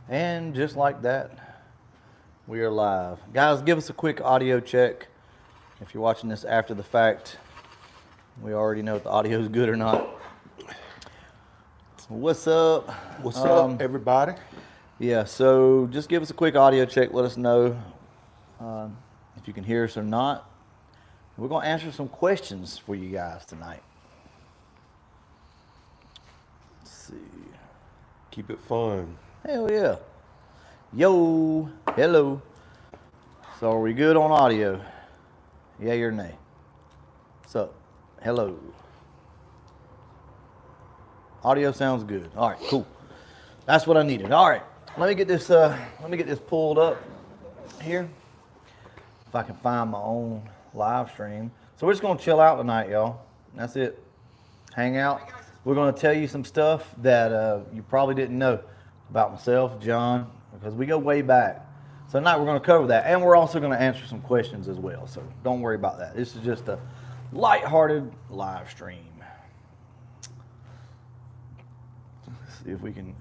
And just like that, we are live. Guys, give us a quick audio check. If you're watching this after the fact, we already know if the audio is good or not. What's up? What's up, everybody? Yeah, so just give us a quick audio check. Let us know if you can hear us or not. We're going to answer some questions for you guys tonight. Let's see. Keep it fun. Hell yeah. Yo, hello. So are we good on audio? Yay or nay? What's up? Hello. Audio sounds good. All right, cool. That's what I needed. All right, let me get this pulled up here. If I can find my own live stream. So we're just gonna chill out tonight, y'all. That's it. Hang out. We're gonna tell you some stuff that you probably didn't know about myself, John, because we go way back. So tonight we're gonna cover that, and we're also gonna answer some questions as well. So don't worry about that. This is just a lighthearted live stream. Let's see if we can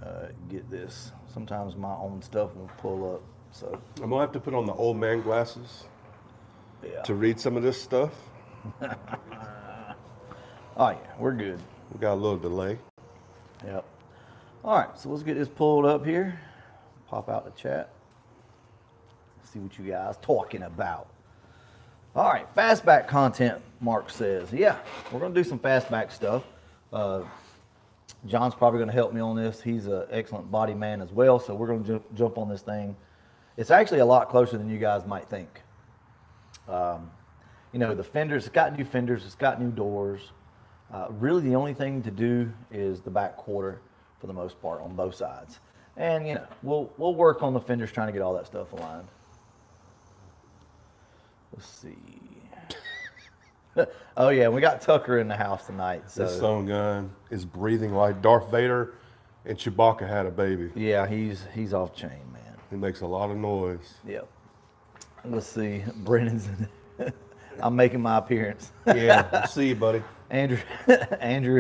get this. Sometimes my own stuff will pull up. So I'm gonna have to put on the old man glasses yeah. to read some of this stuff. Oh yeah, we're good. We got a little delay. Yep. All right, so let's get this pulled up here. Pop out the chat. See what you guys talking about. All right, fastback content, Mark says. Yeah, we're going to do some fastback stuff. John's probably going to help me on this. He's an excellent body man as well, so we're going to jump on this thing. It's actually a lot closer than you guys might think. You know, the fenders, it's got new fenders, it's got new doors. Really, the only thing to do is the back quarter for the most part on both sides. And, you know, we'll work on the fenders trying to get all that stuff aligned. Let's see. Oh yeah, we got Tucker in the house tonight. So This stone gun is breathing like Darth Vader and Chewbacca had a baby. yeah, he's off chain, man. He makes a lot of noise. Yep. Let's see. Brennan's I'm making my appearance. Yeah, see you, buddy. Andrew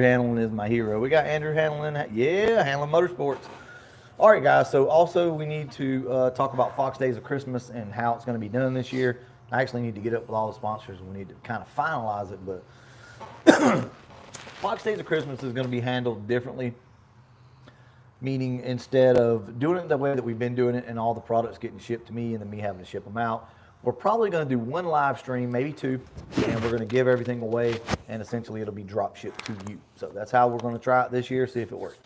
Hanlon is my hero. We got Andrew Hanlon. Yeah, Hanlon Motorsports. All right, guys. So also we need to talk about Fox Days of Christmas and how it's going to be done this year. I actually need to get up with all the sponsors. We need to kind of finalize it, but Fox Days of Christmas is going to be handled differently. Meaning, instead of doing it the way that we've been doing it and all the products getting shipped to me and then me having to ship them out, we're probably going to do one live stream, maybe two, and we're going to give everything away, and essentially it'll be drop shipped to you. So that's how we're going to try it this year, see if it works.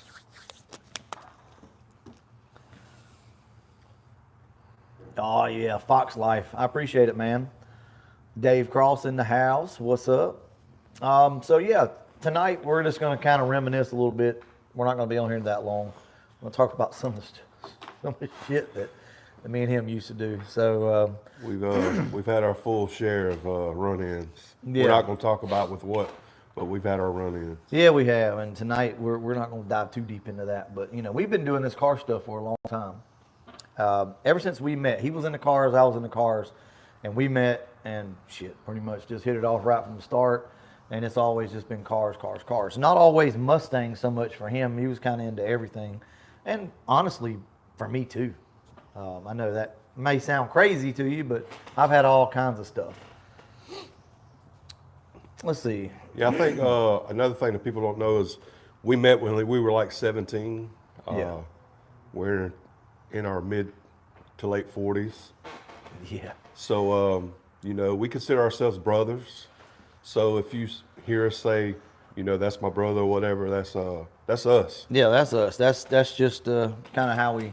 Oh yeah, Fox Life. I appreciate it, man. Dave Cross in the house. What's up? So yeah, tonight we're just going to kind of reminisce a little bit. We're not going to be on here that long. We're going to talk about some of the shit that me and him used to do. So We've had our full share of run-ins. Yeah. We're not going to talk about with what, but we've had our run-ins. yeah, we have. And tonight we're not going to dive too deep into that. But you know, we've been doing this car stuff for a long time. Ever since we met, he was in the cars, I was in the cars, and we met and shit, pretty much just hit it off right from the start. And it's always just been cars, cars, cars. Not always Mustangs so much for him. He was kind of into everything. And honestly, for me too. I know that may sound crazy to you, but I've had all kinds of stuff. Let's see. Yeah, I think another thing that people don't know is we met when we were like 17. Yeah. We're in our mid to late 40s. Yeah. So, you know, we consider ourselves brothers. So if you hear us say, you know, that's my brother or whatever, that's us. Yeah, that's us. That's just kind of how we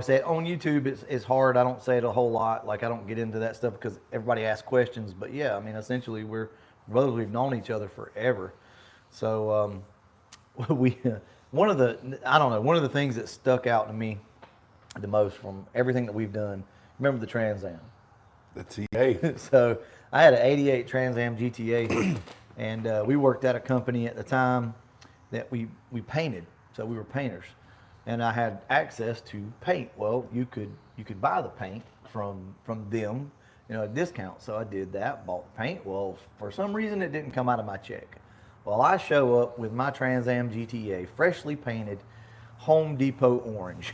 say it. On YouTube, it's hard. I don't say it a whole lot. Like, I don't get into that stuff because everybody asks questions. But yeah, I mean, essentially, we're brothers. We've known each other forever. So one of the things that stuck out to me the most from everything that we've done. Remember the Trans Am? The TA. So I had an '88 Trans Am GTA, and we worked at a company at the time that we painted. So we were painters, and I had access to paint. Well, you could buy the paint from them, you know, at discount. So I did that, bought the paint. Well, for some reason it didn't come out of my check. Well, I show up with my Trans Am GTA, freshly painted, Home Depot orange.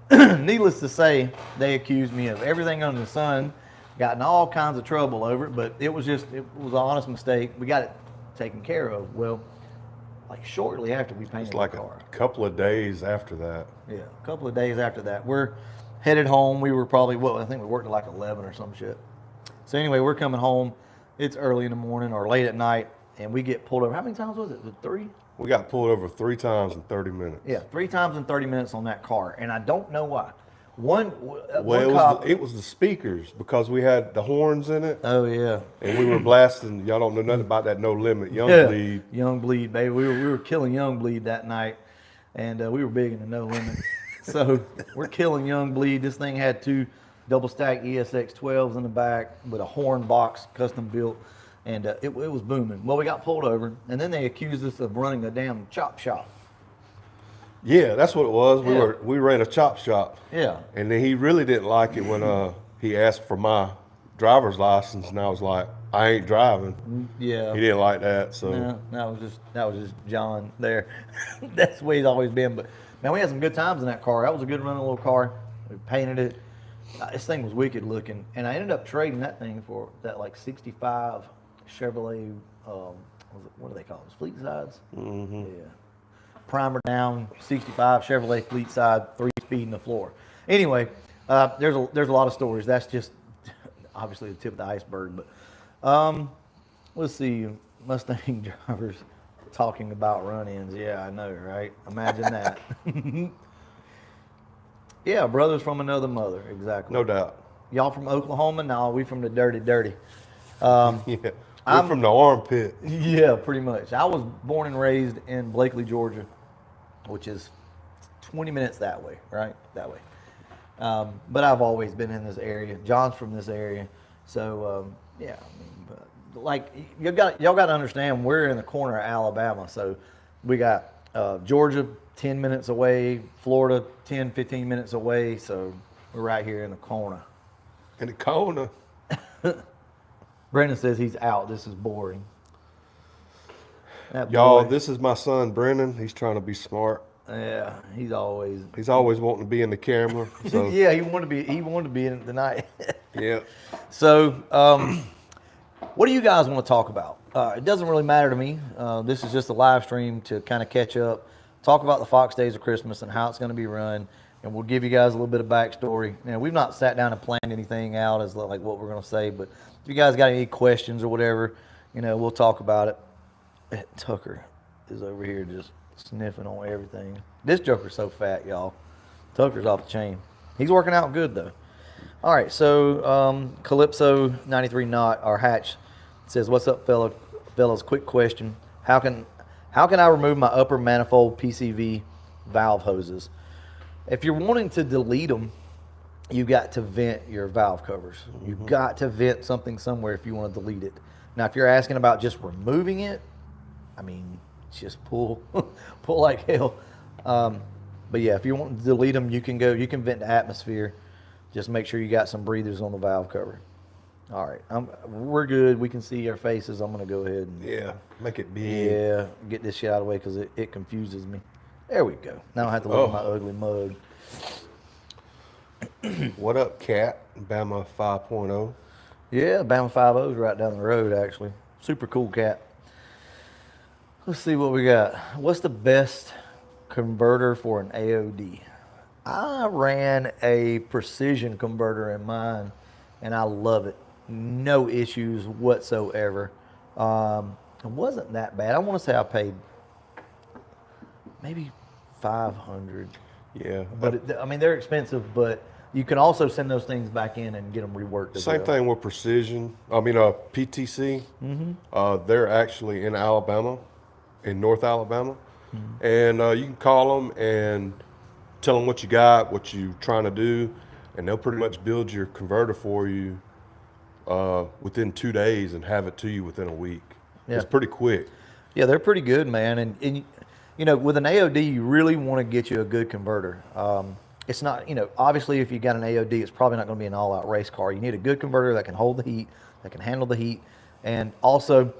Needless to say, they accused me of everything under the sun, got in all kinds of trouble over it, but it was an honest mistake. We got it taken care of. Well, like shortly after we painted It's like the a car. couple of days after that. Yeah, a couple of days after that. We're headed home. We were probably, I think we worked at like 11 or some shit. So anyway, we're coming home. It's early in the morning or late at night, and we get pulled over. How many times was it? Was it 3? We got pulled over 3 times in 30 minutes. Yeah, 3 times in 30 minutes on that car, and I don't know why. One Well, cop. it was the speakers because we had the horns in it, Oh yeah. and we were blasting. Y'all don't know nothing about that No Limit, Young Yeah, Bleed. Young Bleed, baby. We were killing Young Bleed that night, and we were big in the No Limit. So we're killing Young Bleed. This thing had 2 double stack ESX 12s in the back with a horn box, custom built, and it was booming. Well, we got pulled over, and then they accused us of running a damn chop shop. Yeah, that's what it was. Yeah. We ran a chop shop. Yeah. And then he really didn't like it when he asked for my driver's license, and I was like, I ain't driving. Yeah. He didn't like that, so No, that was just John there. That's the way he's always been. But man, we had some good times in that car. That was a good running little car. We painted it. This thing was wicked looking, and I ended up trading that thing for that like '65 Chevrolet. What do they call those? Fleet sides. Mm-hmm. Yeah. Primer down, '65 Chevrolet Fleet side, 3-speed in the floor. Anyway, there's a lot of stories. That's just obviously the tip of the iceberg. But let's see, Mustang drivers talking about run-ins. Yeah, I know, right? Imagine that. Yeah, brothers from another mother, exactly. no doubt. Y'all from Oklahoma? No, we from the dirty. Yeah. We're from the armpit. Yeah, pretty much. I was born and raised in Blakely, Georgia, which is 20 minutes that way, right? That way. But I've always been in this area. John's from this area. So, yeah, I mean, but, like, y'all got to understand, we're in the corner of Alabama. So we got Georgia 10 minutes away, Florida 10, 15 minutes away. So we're right here in the corner. In the corner. Brendan says he's out. This is boring. That Y'all, boy, this is my son, Brennan. He's trying to be smart. yeah, he's always. He's always wanting to be in the camera. So, Yeah, he wanted to be in it tonight. yeah. So, what do you guys want to talk about? It doesn't really matter to me. This is just a live stream to kind of catch up, talk about the Fox Days of Christmas and how it's going to be run, and we'll give you guys a little bit of backstory. Now, we've not sat down and planned anything out as like what we're going to say, but if you guys got any questions or whatever, we'll talk about it. Tucker is over here just sniffing on everything. This joker's so fat, y'all. Tucker's off the chain. He's working out good though. All right, so Calypso 93 Knot, our hatch, says, "What's up, fellas? Quick question: How can I remove my upper manifold PCV valve hoses? If you're wanting to delete them, you got to vent your valve covers. You've got to vent something somewhere if you want to delete it. Now, if you're asking about just removing it, I mean, just pull like hell. But yeah, if you want to delete them, you can vent the atmosphere. Just make sure you got some breathers on the valve cover. All right, we're good. We can see our faces. I'm gonna go ahead and Yeah. Make it big. yeah, get this shit out of the way because it confuses me. There we go. Now I don't have to look at my ugly mug. What up, Cat? Bama 5.0. Yeah, Bama 5.0 is right down the road, actually. Super cool cat. Let's see what we got. What's the best converter for an AOD? I ran a precision converter in mine, and I love it. No issues whatsoever. It wasn't that bad. I want to say I paid maybe $500. Yeah. But I mean, they're expensive, but you can also send those things back in and get them reworked. As Same well. thing with Precision. PTC. They're actually in Alabama, in North Alabama. And you can call them and tell them what you got, what you're trying to do, and they'll pretty much build your converter for you within 2 days and have it to you within a week. Yeah. It's pretty quick. Yeah, they're pretty good, man. And with an AOD, you really want to get you a good converter. It's not, obviously if you got an AOD, it's probably not going to be an all-out race car. You need a good converter that can hold the heat, that can handle the heat. And also,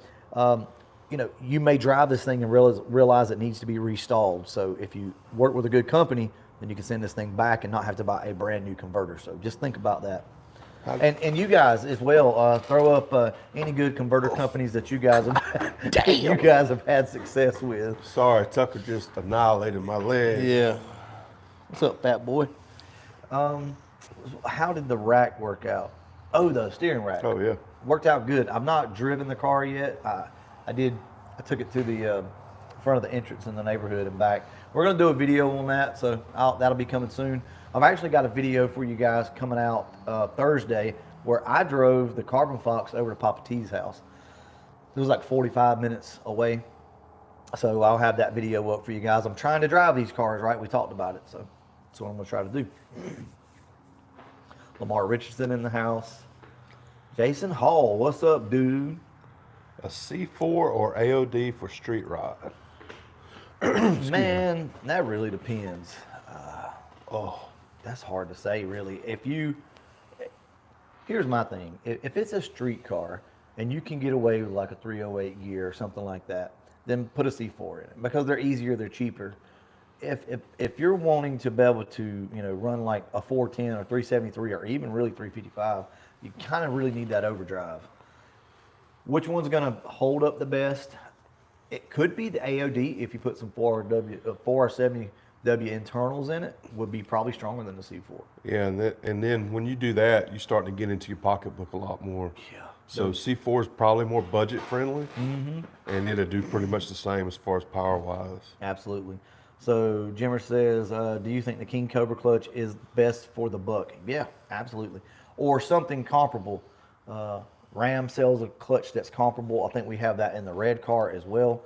you may drive this thing and realize it needs to be restalled. So if you work with a good company, then you can send this thing back and not have to buy a brand new converter. So just think about that. How- And you guys as well, throw up any good converter companies that you guys have had success with. Sorry, Tucker just annihilated my leg. Yeah. What's up, fat boy? How did the rack work out? Oh, the steering rack. Oh, yeah. Worked out good. I've not driven the car yet. I took it to the front of the entrance in the neighborhood and back. We're gonna do a video on that, so that'll be coming soon. I've actually got a video for you guys coming out Thursday where I drove the Carbon Fox over to Papa T's house. It was like 45 minutes away. So I'll have that video up for you guys. I'm trying to drive these cars, right? We talked about it, so that's what I'm gonna try to do. Lamar Richardson in the house. Jason Hall, what's up, dude? A C4 or AOD for street rod? Man, that really depends. That's hard to say, really. Here's my thing. If it's a street car and you can get away with like a 308 gear or something like that, then put a C4 in it because they're easier, they're cheaper. If you're wanting to be able to, run like a 410 or 373 or even really 355, you kind of really need that overdrive. Which one's going to hold up the best? It could be the AOD if you put some 470W internals in it, would be probably stronger than the C4. Yeah, and then when you do that, you start to get into your pocketbook a lot more. Yeah. So C4 is probably more budget friendly, and it'll do pretty much the same as far as power wise. Absolutely. So Jimmer says, do you think the King Cobra clutch is best for the buck? Yeah, absolutely. Or something comparable. Ram sells a clutch that's comparable. I think we have that in the red car as well.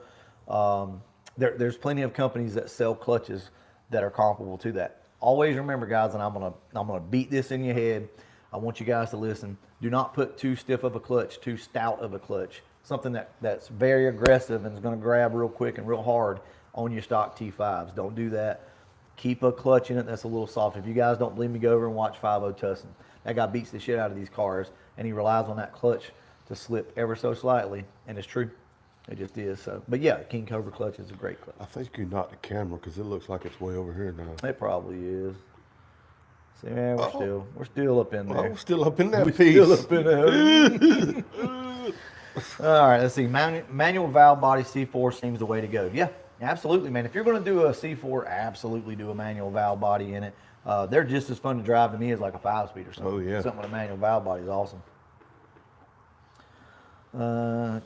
There's plenty of companies that sell clutches that are comparable to that. Always remember, guys, and I'm gonna beat this in your head. I want you guys to listen. Do not put too stiff of a clutch, too stout of a clutch. Something that's very aggressive and is going to grab real quick and real hard on your stock T5s. Don't do that. Keep a clutch in it that's a little soft. If you guys don't believe me, go over and watch 5.0 Tussin. That guy beats the shit out of these cars, and he relies on that clutch to slip ever so slightly, and it's true. It just is. So, but yeah, King Cobra clutch is a great clutch. I think you knocked the camera because it looks like it's way over here now. It probably is. See, man, we're still up in there. I'm still up in that We're piece. still up in there. All right, let's see. Manual valve body C4 seems the way to go. Yeah, absolutely, man. If you're going to do a C4, absolutely do a manual valve body in it. They're just as fun to drive to me as like a 5-speed or something. Oh, yeah. Something with a manual valve body is awesome.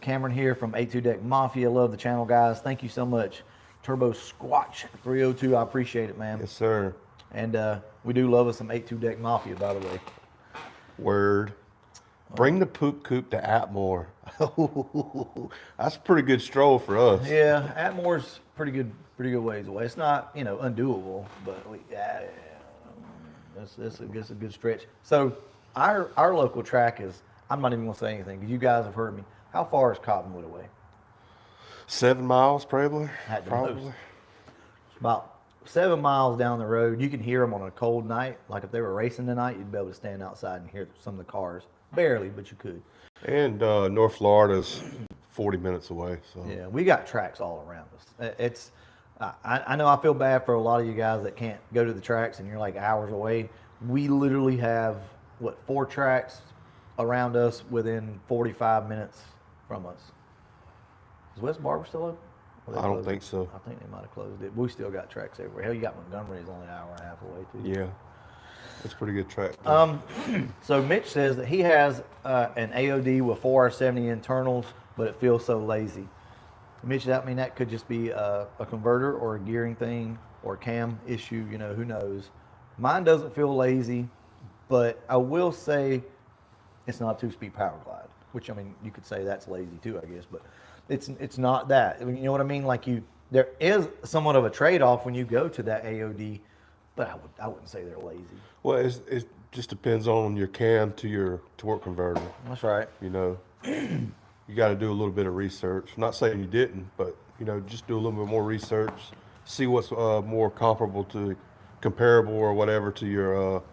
Cameron here from A2 Deck Mafia. Love the channel, guys. Thank you so much. Turbo Squatch 302. I appreciate it, man. Yes, sir. And we do love us some 8-2 Deck Mafia, by the way. Word. Bring the poop coop to Atmore. That's a pretty good stroll for us. Yeah, Atmore's pretty good ways away. It's not, undoable, but it's a good stretch. So our local track is, I'm not even gonna say anything because you guys have heard me. How far is Cottonwood away? 7 miles, probably. At the Probably. most. It's about 7 miles down the road. You can hear them on a cold night. Like if they were racing tonight, you'd be able to stand outside and hear some of the cars. Barely, but you could. And North Florida's 40 minutes away. So Yeah, we got tracks all around us. I know I feel bad for a lot of you guys that can't go to the tracks and you're like hours away. We literally have, 4 tracks around us within 45 minutes from us. Is West Barber still open? Or they I don't closed think it? so. I think they might have closed it. We still got tracks everywhere. Hell, you got Montgomery's only an hour and a half away too. yeah, it's a pretty good track. So Mitch says that he has an AOD with 4R70 internals, but it feels so lazy. Mitch, that could just be a converter or a gearing thing or a cam issue, who knows. Mine doesn't feel lazy, but I will say it's not a 2-speed power glide, which, you could say that's lazy too, I guess, but it's not that. You know what I mean? Like there is somewhat of a trade-off when you go to that AOD, but I wouldn't say they're lazy. Well, it just depends on your cam to your torque converter. That's right. You got to do a little bit of research. I'm not saying you didn't, but just do a little bit more research. See what's more comparable or whatever to your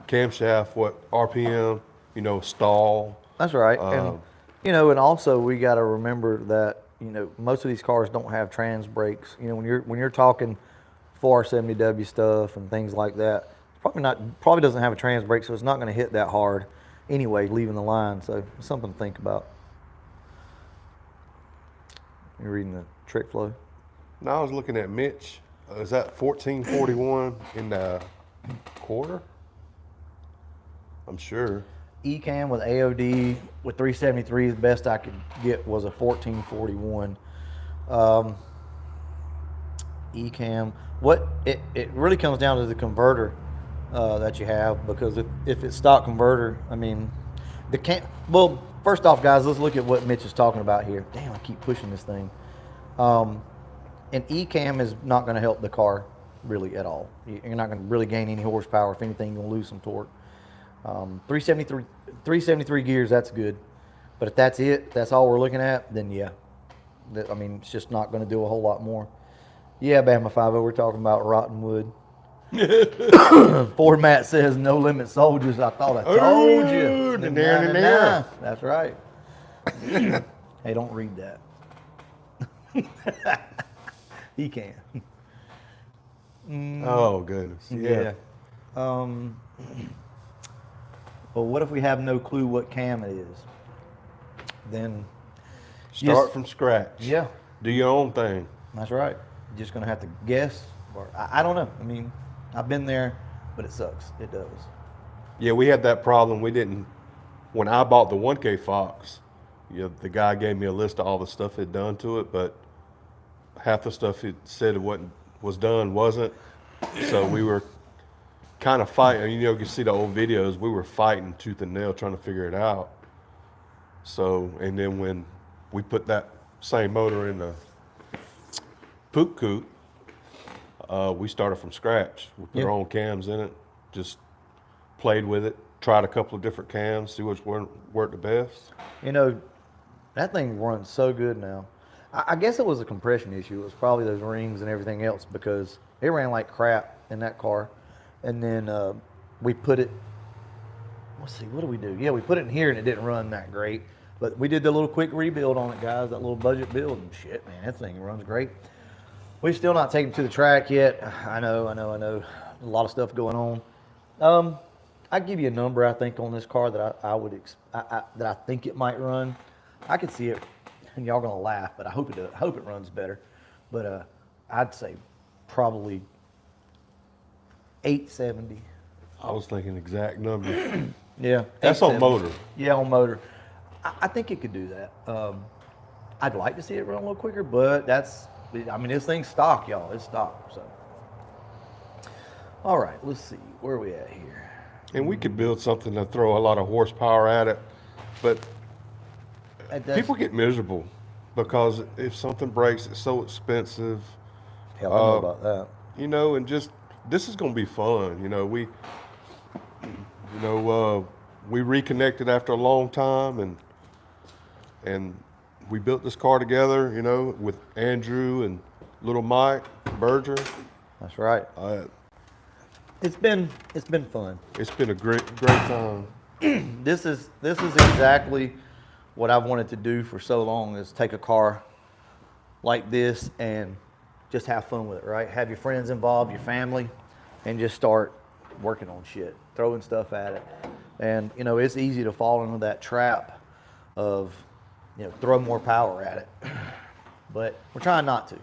camshaft. What RPM? Stall. That's right. And also we got to remember that most of these cars don't have trans brakes. When you're talking 4R70W stuff and things like that. Probably doesn't have a trans brake, so it's not going to hit that hard anyway, leaving the line. So it's something to think about. You're reading the trick flow. Now I was looking at Mitch. Is that 1441 in the quarter? I'm sure. Ecamm with AOD with 373, the best I could get was a 1441. Ecamm, it really comes down to the converter that you have, because if it's stock converter, I mean, well, first off, guys, let's look at what Mitch is talking about here. Damn, I keep pushing this thing. An Ecamm is not going to help the car really at all. You're not going to really gain any horsepower. If anything, you're going to lose some torque. 373 gears, that's good. But if that's it, that's all we're looking at, then yeah. I mean, it's just not going to do a whole lot more. Yeah, Bama 5-0, we're talking about rotten wood. Ford Matt says, no limit soldiers. I thought I told you. That's right. Hey, don't read that. He can. Oh, goodness. Yeah. Well, what if we have no clue what cam it is? Then Start from scratch. Yeah, Do your own thing. that's right. You're just gonna have to guess, or I don't know. I mean, I've been there, but it sucks. It does. Yeah, we had that problem. We didn't. When I bought the 1K Fox, the guy gave me a list of all the stuff he'd done to it, but half the stuff he said was done wasn't. So we were kind of fighting. You can see the old videos. We were fighting tooth and nail trying to figure it out. So, and then when we put that same motor in the Poop Coupe, we started from scratch. We put our own cams in it, just played with it, tried a couple of different cams, see which one worked the best. That thing runs so good now. I guess it was a compression issue. It was probably those rings and everything else, because it ran like crap in that car. And then we put it, let's see, what do we do? Yeah, we put it in here and it didn't run that great. But we did the little quick rebuild on it, guys, that little budget build, and shit, man, that thing runs great. We've still not taken it to the track yet. I know. A lot of stuff going on. I'd give you a number, I think, on this car that that I think it might run. I could see it, and y'all gonna laugh, but I hope it runs better. But I'd say probably 870. I was thinking exact number. Yeah. That's on 870. motor. Yeah, on motor. I think it could do that. I'd like to see it run a little quicker, but this thing's stock, y'all. It's stock, so. All right, let's see. Where are we at here? And we could build something to throw a lot of horsepower at it, but people get miserable because if something breaks, it's so expensive. Hell, I know about that. And just this is going to be fun. We reconnected after a long time, and we built this car together. With Andrew and little Mike Berger. That's right. It's been fun. It's been a great time. This is exactly what I've wanted to do for so long, is take a car like this and just have fun with it, right? Have your friends involved, your family, and just start working on shit, throwing stuff at it. And, it's easy to fall into that trap of, throw more power at it. But we're trying not to.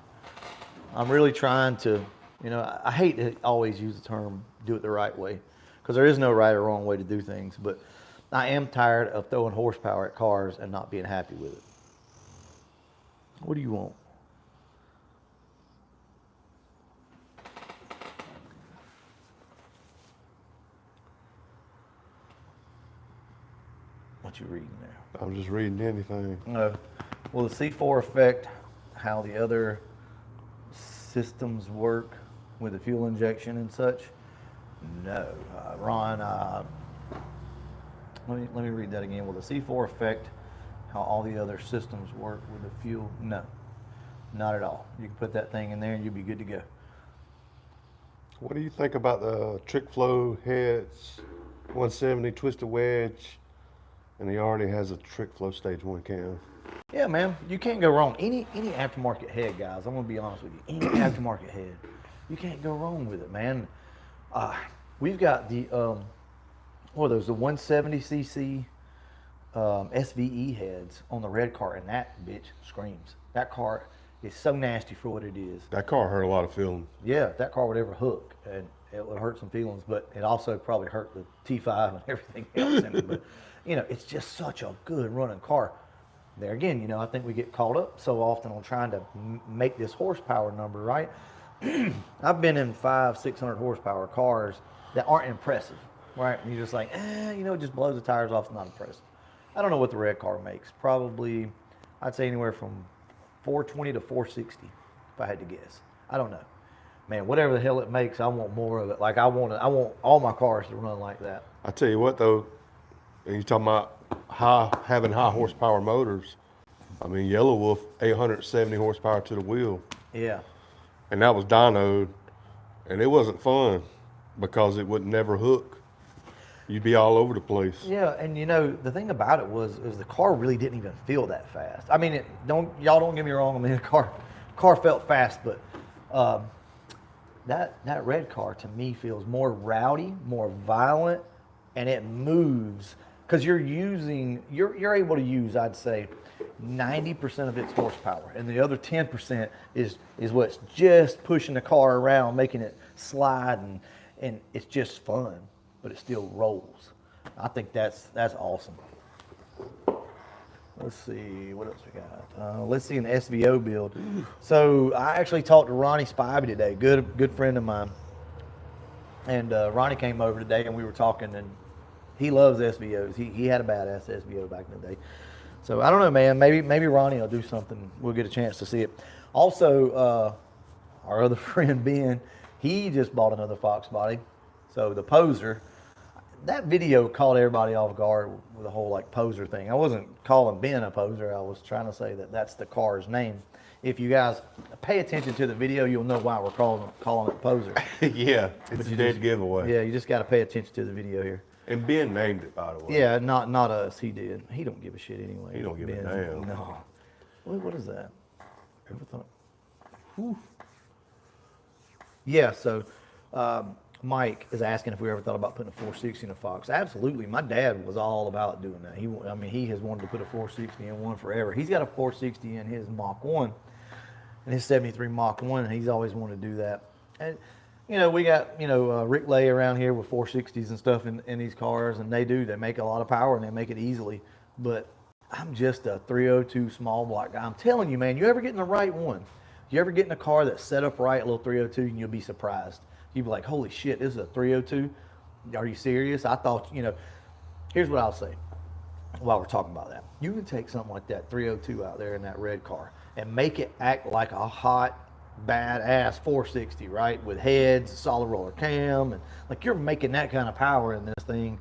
I'm really trying to, I hate to always use the term do it the right way, because there is no right or wrong way to do things. But I am tired of throwing horsepower at cars and not being happy with it. What do you want? What you reading there? I'm just reading anything. Will the C4 affect how the other systems work with the fuel injection and such? No. Ron, let me read that again. Will the C4 affect how all the other systems work with the fuel? No, not at all. You can put that thing in there and you'll be good to go. What do you think about the trick flow heads, 170 twisted wedge, and he already has a trick flow stage 1 cam? Yeah, man, you can't go wrong. Any aftermarket head, guys, I'm gonna be honest with you. Any aftermarket head, You can't go wrong with it, man. We've got the what are those? The 170cc SVE heads on the red car, and that bitch screams. That car is so nasty for what it is. That car hurt a lot of feelings. Yeah, if that car would ever hook, and it would hurt some feelings, but it also probably hurt the T5 and everything else in it. But you know, it's just such a good running car. There again, you know, I think we get caught up so often on trying to make this horsepower number right. I've been in 500-600 horsepower cars that aren't impressive, right? And you're just like, you know, it just blows the tires off. It's not impressive. I don't know what the red car makes. Probably, I'd say anywhere from 420 to 460, if I had to guess. I don't know. Man, whatever the hell it makes, I want more of it. Like I want all my cars to run like that. I tell you what though, and you're talking about having high horsepower motors. I mean, Yellow Wolf 870 horsepower to the wheel, Yeah. and that was dynoed, and it wasn't fun because it would never hook. You'd be all over the place. Yeah, and you know the thing about it was the car really didn't even feel that fast. I mean, y'all don't get me wrong. I mean, the car felt fast, but that red car to me feels more rowdy, more violent, and it moves because you're able to use, I'd say, 90% of its horsepower, and the other 10% is what's just pushing the car around, making it slide, and it's just fun, but it still rolls. I think that's awesome. Let's see, what else we got? Let's see an SVO build. So I actually talked to Ronnie Spivey today, good friend of mine. And Ronnie came over today and we were talking, and he loves SVOs. He had a badass SVO back in the day. So I don't know, man, maybe Ronnie will do something. We'll get a chance to see it. Also, our other friend Ben, he just bought another Fox body. So the Poser, that video caught everybody off guard with the whole like Poser thing. I wasn't calling Ben a poser. I was trying to say that that's the car's name. If you guys pay attention to the video, you'll know why we're calling it Poser. Yeah, it's a dead giveaway. Yeah, you just got to pay attention to the video here. And Ben named it, by the way. Yeah, not us. He did. He don't give a shit anyway. He don't give a Ben. damn. No. What is that? Ever thought? Whew. Yeah. So. Mike is asking if we ever thought about putting a 460 in a Fox. Absolutely. My dad was all about doing that. He has wanted to put a 460 in one forever. He's got a 460 in his Mach 1, and his 73 Mach 1, and he's always wanted to do that. And, you know, we got, Rick Lay around here with 460s and stuff in these cars, and they make a lot of power, and they make it easily. But I'm just a 302 small block guy. I'm telling you, man, you ever get in the right one, you ever get in a car that's set up right, a little 302, and you'll be surprised. You'd be like, holy shit, this is a 302? Are you serious? I thought, here's what I'll say while we're talking about that. You can take something like that 302 out there in that red car and make it act like a hot, badass 460, right? With heads, solid roller cam, and like you're making that kind of power in this thing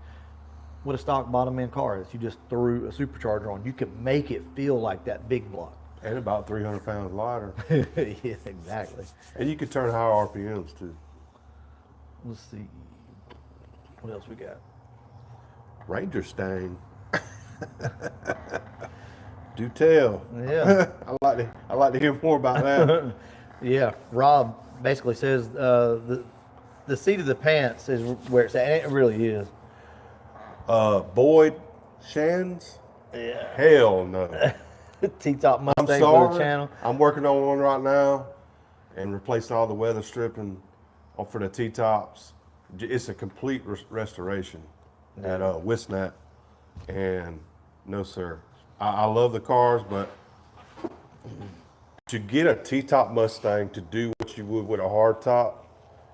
with a stock bottom end car that you just threw a supercharger on. You can make it feel like that big block. And about 300 pounds lighter. Yeah, exactly. And you can turn higher RPMs too. Let's see. What else we got? Ranger Stang. Do tell. Yeah. I like to hear more about that. Yeah. Rob basically says the seat of the pants is where it's at. And it really is. Boyd Shands? Yeah. Hell no. T-top I'm Mustang for the sorry. channel. I'm working on one right now and replacing all the weather stripping for the T-tops. It's a complete restoration at Wisnat. And no, sir. I love the cars, but to get a T-top Mustang to do what you would with a hard top,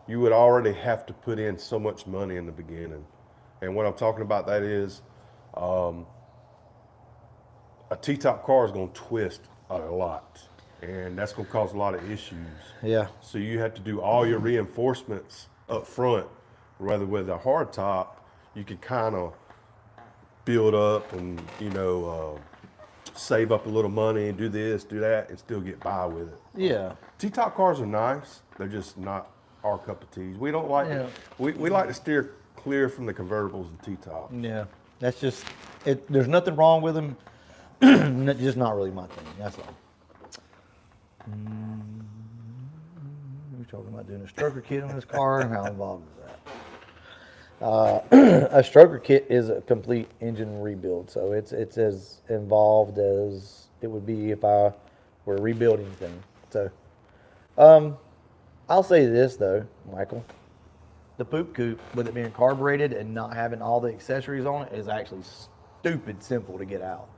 you would already have to put in so much money in the beginning. And what I'm talking about that is a T-top car is going to twist a lot. And that's going to cause a lot of issues. Yeah. So you have to do all your reinforcements up front. Rather with a hard top, you can kind of build up and, save up a little money and do this, do that, and still get by with it. Yeah. T-top cars are nice. They're just not our cup of tea. We don't like we like to steer clear from the convertibles and T-tops. Yeah. That's just it. There's nothing wrong with them. Just not really my thing. That's all. talking about doing a stroker kit on this car. How involved is that? A stroker kit is a complete engine rebuild, so it's as involved as it would be if I were rebuilding anything. So, I'll say this though, Michael. The poop coupe, with it being carbureted and not having all the accessories on it, is actually stupid simple to get out.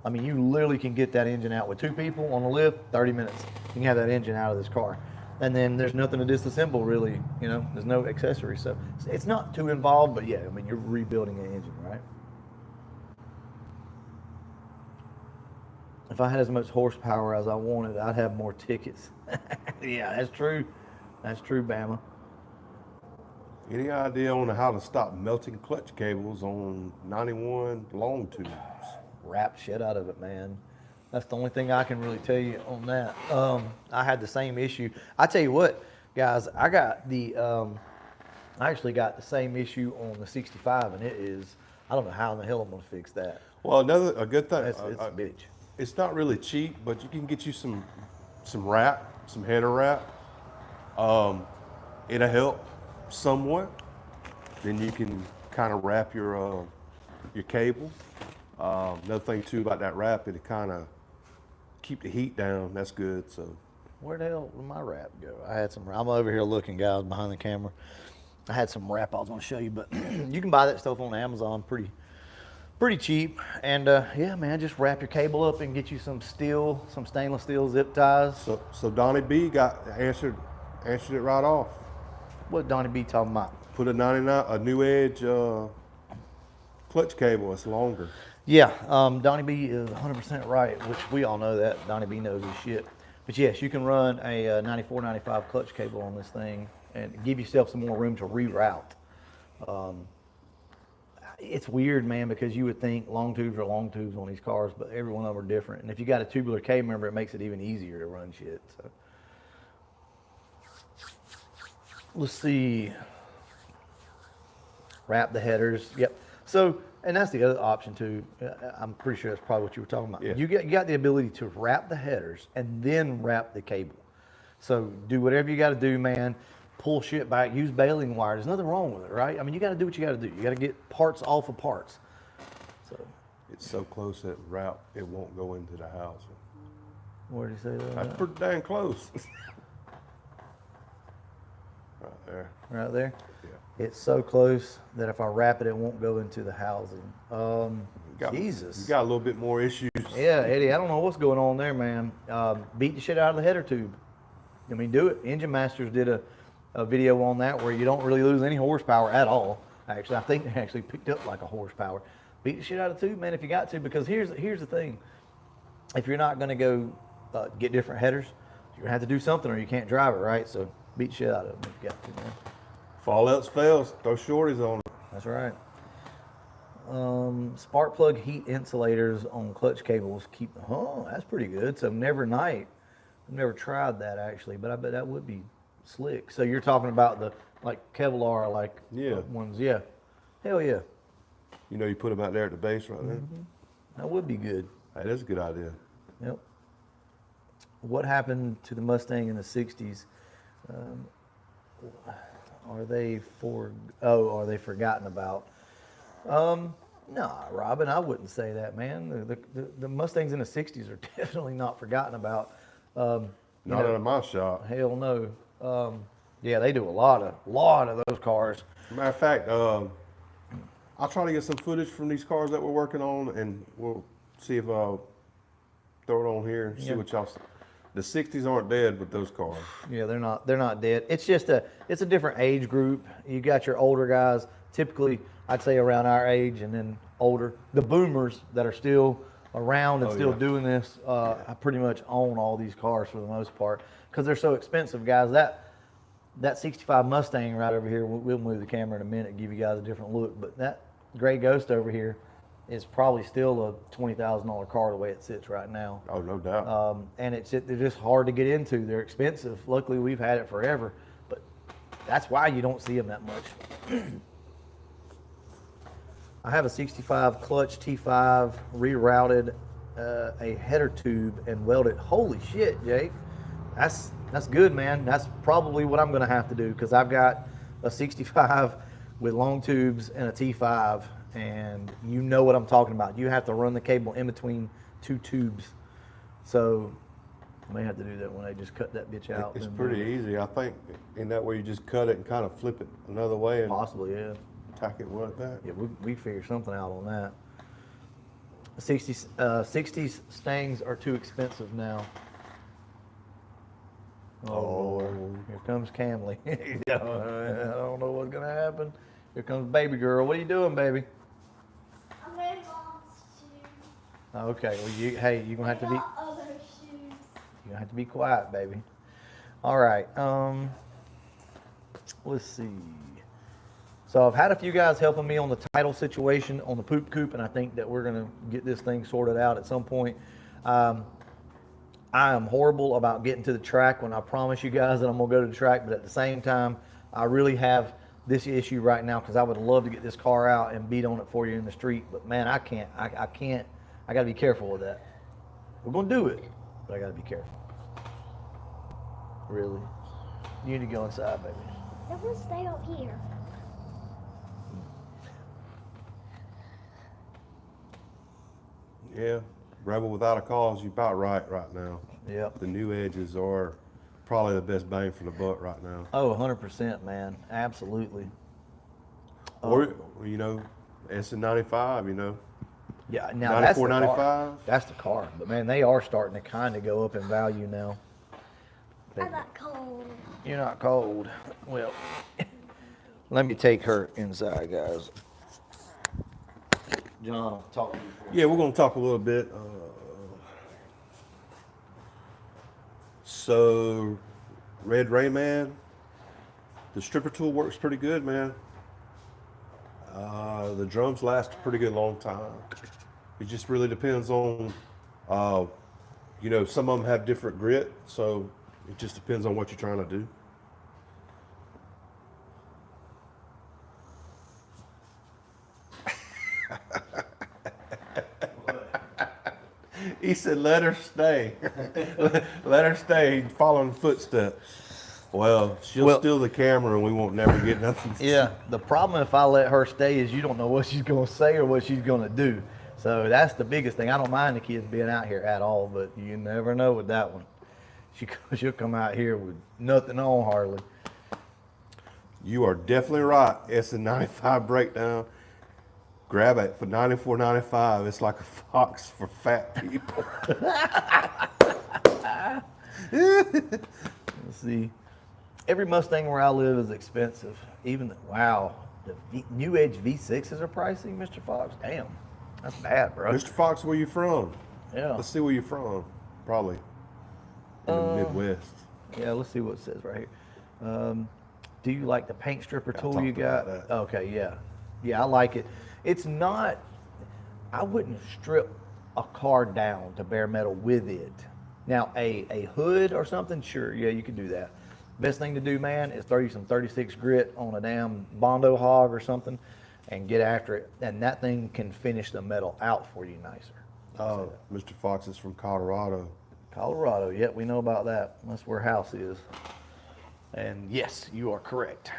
I mean, you literally can get that engine out with 2 people on the lift, 30 minutes. You can have that engine out of this car. And then there's nothing to disassemble really, you know, there's no accessories. So it's not too involved, but yeah, I mean, you're rebuilding an engine, right? If I had as much horsepower as I wanted, I'd have more tickets. Yeah, that's true. That's true, Bama. Any idea on how to stop melting clutch cables on 91 long tubes? Wrap shit out of it, man. That's the only thing I can really tell you on that. I had the same issue. I tell you what, guys, I actually got the same issue on the 65, and it is, I don't know how in the hell I'm gonna fix that. Well, a good thing. It's a bitch. It's not really cheap, but you can get you some wrap, some header wrap. It'll help somewhat. Then you can kind of wrap your cable. Another thing too about that wrap, it'll kind of keep the heat down. That's good. So Where the hell did my wrap go? I had some. I'm over here looking, guys, behind the camera. I had some wrap I was gonna show you, but you can buy that stuff on Amazon pretty cheap. And yeah, man, just wrap your cable up and get you some stainless steel zip ties. so Donnie B got answered it right off. What Donnie B talking about? Put a New Edge clutch cable. It's longer. Yeah, Donnie B is 100% right, which we all know that. Donnie B knows his shit. But yes, you can run a 94, 95 clutch cable on this thing and give yourself some more room to reroute. It's weird, man, because you would think long tubes are long tubes on these cars, but every one of them are different. And if you got a tubular K member, it makes it even easier to run shit. So let's see. Wrap the headers. Yep. So, and that's the other option too. I'm pretty sure that's probably what you were talking about. Yeah. You got the ability to wrap the headers and then wrap the cable. So do whatever you got to do, man. Pull shit back. Use baling wire. There's nothing wrong with it, right? I mean, you got to do what you got to do. You got to get parts off of parts. So It's so close that route it won't go into the house. where did he say that? That's pretty dang close. Right there. Right there. Yeah. It's so close that if I wrap it, it won't go into the housing. Jesus. You got a little bit more issues. Yeah, Eddie, I don't know what's going on there, man. Beat the shit out of the header tube. I mean, do it. Engine Masters did a video on that where you don't really lose any horsepower at all. Actually, I think they actually picked up like a horsepower. Beat the shit out of the tube, man, if you got to, because here's the thing. If you're not going to go get different headers, you're going to have to do something or you can't drive it, right? So beat the shit out of them if you got to, man. If all else fails, throw shorties on it. That's right. Spark plug heat insulators on clutch cables keep. Oh, that's pretty good. So Never Night. I've never tried that actually, but I bet that would be slick. So you're talking about the like Kevlar ones, yeah. Hell yeah. You know, you put them out there at the base right there. That would be good. Hey, that's a good idea. Yep. What happened to the Mustang in the '60s? Are they forgotten about? Nah, Robin, I wouldn't say that, man. The Mustangs in the '60s are definitely not forgotten about. Not out of my shop. Hell no. Yeah, they do a lot of those cars. Matter of fact, I'll try to get some footage from these cars that we're working on, and we'll see if I'll throw it on here and see what y'all. The '60s aren't dead with those cars. Yeah, they're not dead. It's just it's a different age group. You got your older guys, typically I'd say around our age and then older. The boomers that are still around and still doing this, I pretty much own all these cars for the most part because they're so expensive, guys. That 65 Mustang right over here, we'll move the camera in a minute and give you guys a different look, but that Gray Ghost over here is probably still a $20,000 car the way it sits right now. Oh, no doubt. And they're just hard to get into. They're expensive. Luckily, we've had it forever, but that's why you don't see them that much. I have a 65 clutch T5 rerouted a header tube and welded. Holy shit, Jake. That's good, man. That's probably what I'm going to have to do because I've got a 65 with long tubes and a T5, and you know what I'm talking about. You have to run the cable in between two tubes. So I may have to do that when I just cut that bitch out. It's and, pretty easy, I think. In that way, you just cut it and kind of flip it another way and Possibly, yeah. tack it like that. Yeah, we figure something out on that. 60s Stangs are too expensive now. Oh, Lord. Here comes Camley. I don't know what's going to happen. Here comes baby girl. What are you doing, baby? I'm wearing mom's shoes. Okay, well, you're going to have to be... got other shoes. You have to be quiet, baby. All right. Let's see. So I've had a few guys helping me on the title situation on the poop coop, and I think that we're gonna get this thing sorted out at some point. I am horrible about getting to the track when I promise you guys that I'm gonna go to the track, but at the same time, I really have this issue right now because I would love to get this car out and beat on it for you in the street, but man, I can't. I can't. I gotta be careful with that. We're gonna do it, but I gotta be careful. Really? You need to go inside, baby. I'm gonna stay up here. Yeah, Rebel without a cause, you're about right now. Yep. The new edges are probably the best bang for the buck right now. Oh, 100%, man. Absolutely. Or, you know, SN95, you know. Yeah, now that's the 94, car. 95. That's the car. But man, they are starting to kind of go up in value now. I'm not cold. You're not cold. Well, let me take her inside, guys. John, I'll talk to you. Yeah, we're going to talk a little bit. So, Red Rayman, the stripper tool works pretty good, man. The drums last a pretty good long time. It just really depends on, you know, some of them have different grit, so it just depends on what you're trying to do. He said, let her stay. Let her stay following footsteps. Well, she'll steal the camera and we won't never get nothing. Yeah, the problem if I let her stay is you don't know what she's going to say or what she's going to do. So that's the biggest thing. I don't mind the kids being out here at all, but you never know with that one. She'll come out here with nothing on hardly. You are definitely right. SN95 breakdown. Grab it for $94.95. It's like a Fox for fat people. Let's see. Every Mustang where I live is expensive. Even wow, the New Edge V6s are pricey, Mr. Fox. Damn, that's bad, bro. Mr. Fox, where you from? Yeah. Let's see where you're from. Probably in the Midwest. Yeah, let's see what it says right here. Do you like the paint stripper tool talked you got? about that. Okay, yeah. Yeah, I like it. It's not, I wouldn't strip a car down to bare metal with it. Now, a hood or something, sure, yeah, you could do that. Best thing to do, man, is throw you some 36 grit on a damn Bondo hog or something and get after it. And that thing can finish the metal out for you nicer. Oh, Mr. Fox is from Colorado. Colorado, yeah, we know about that. That's where house is. And yes, you are correct.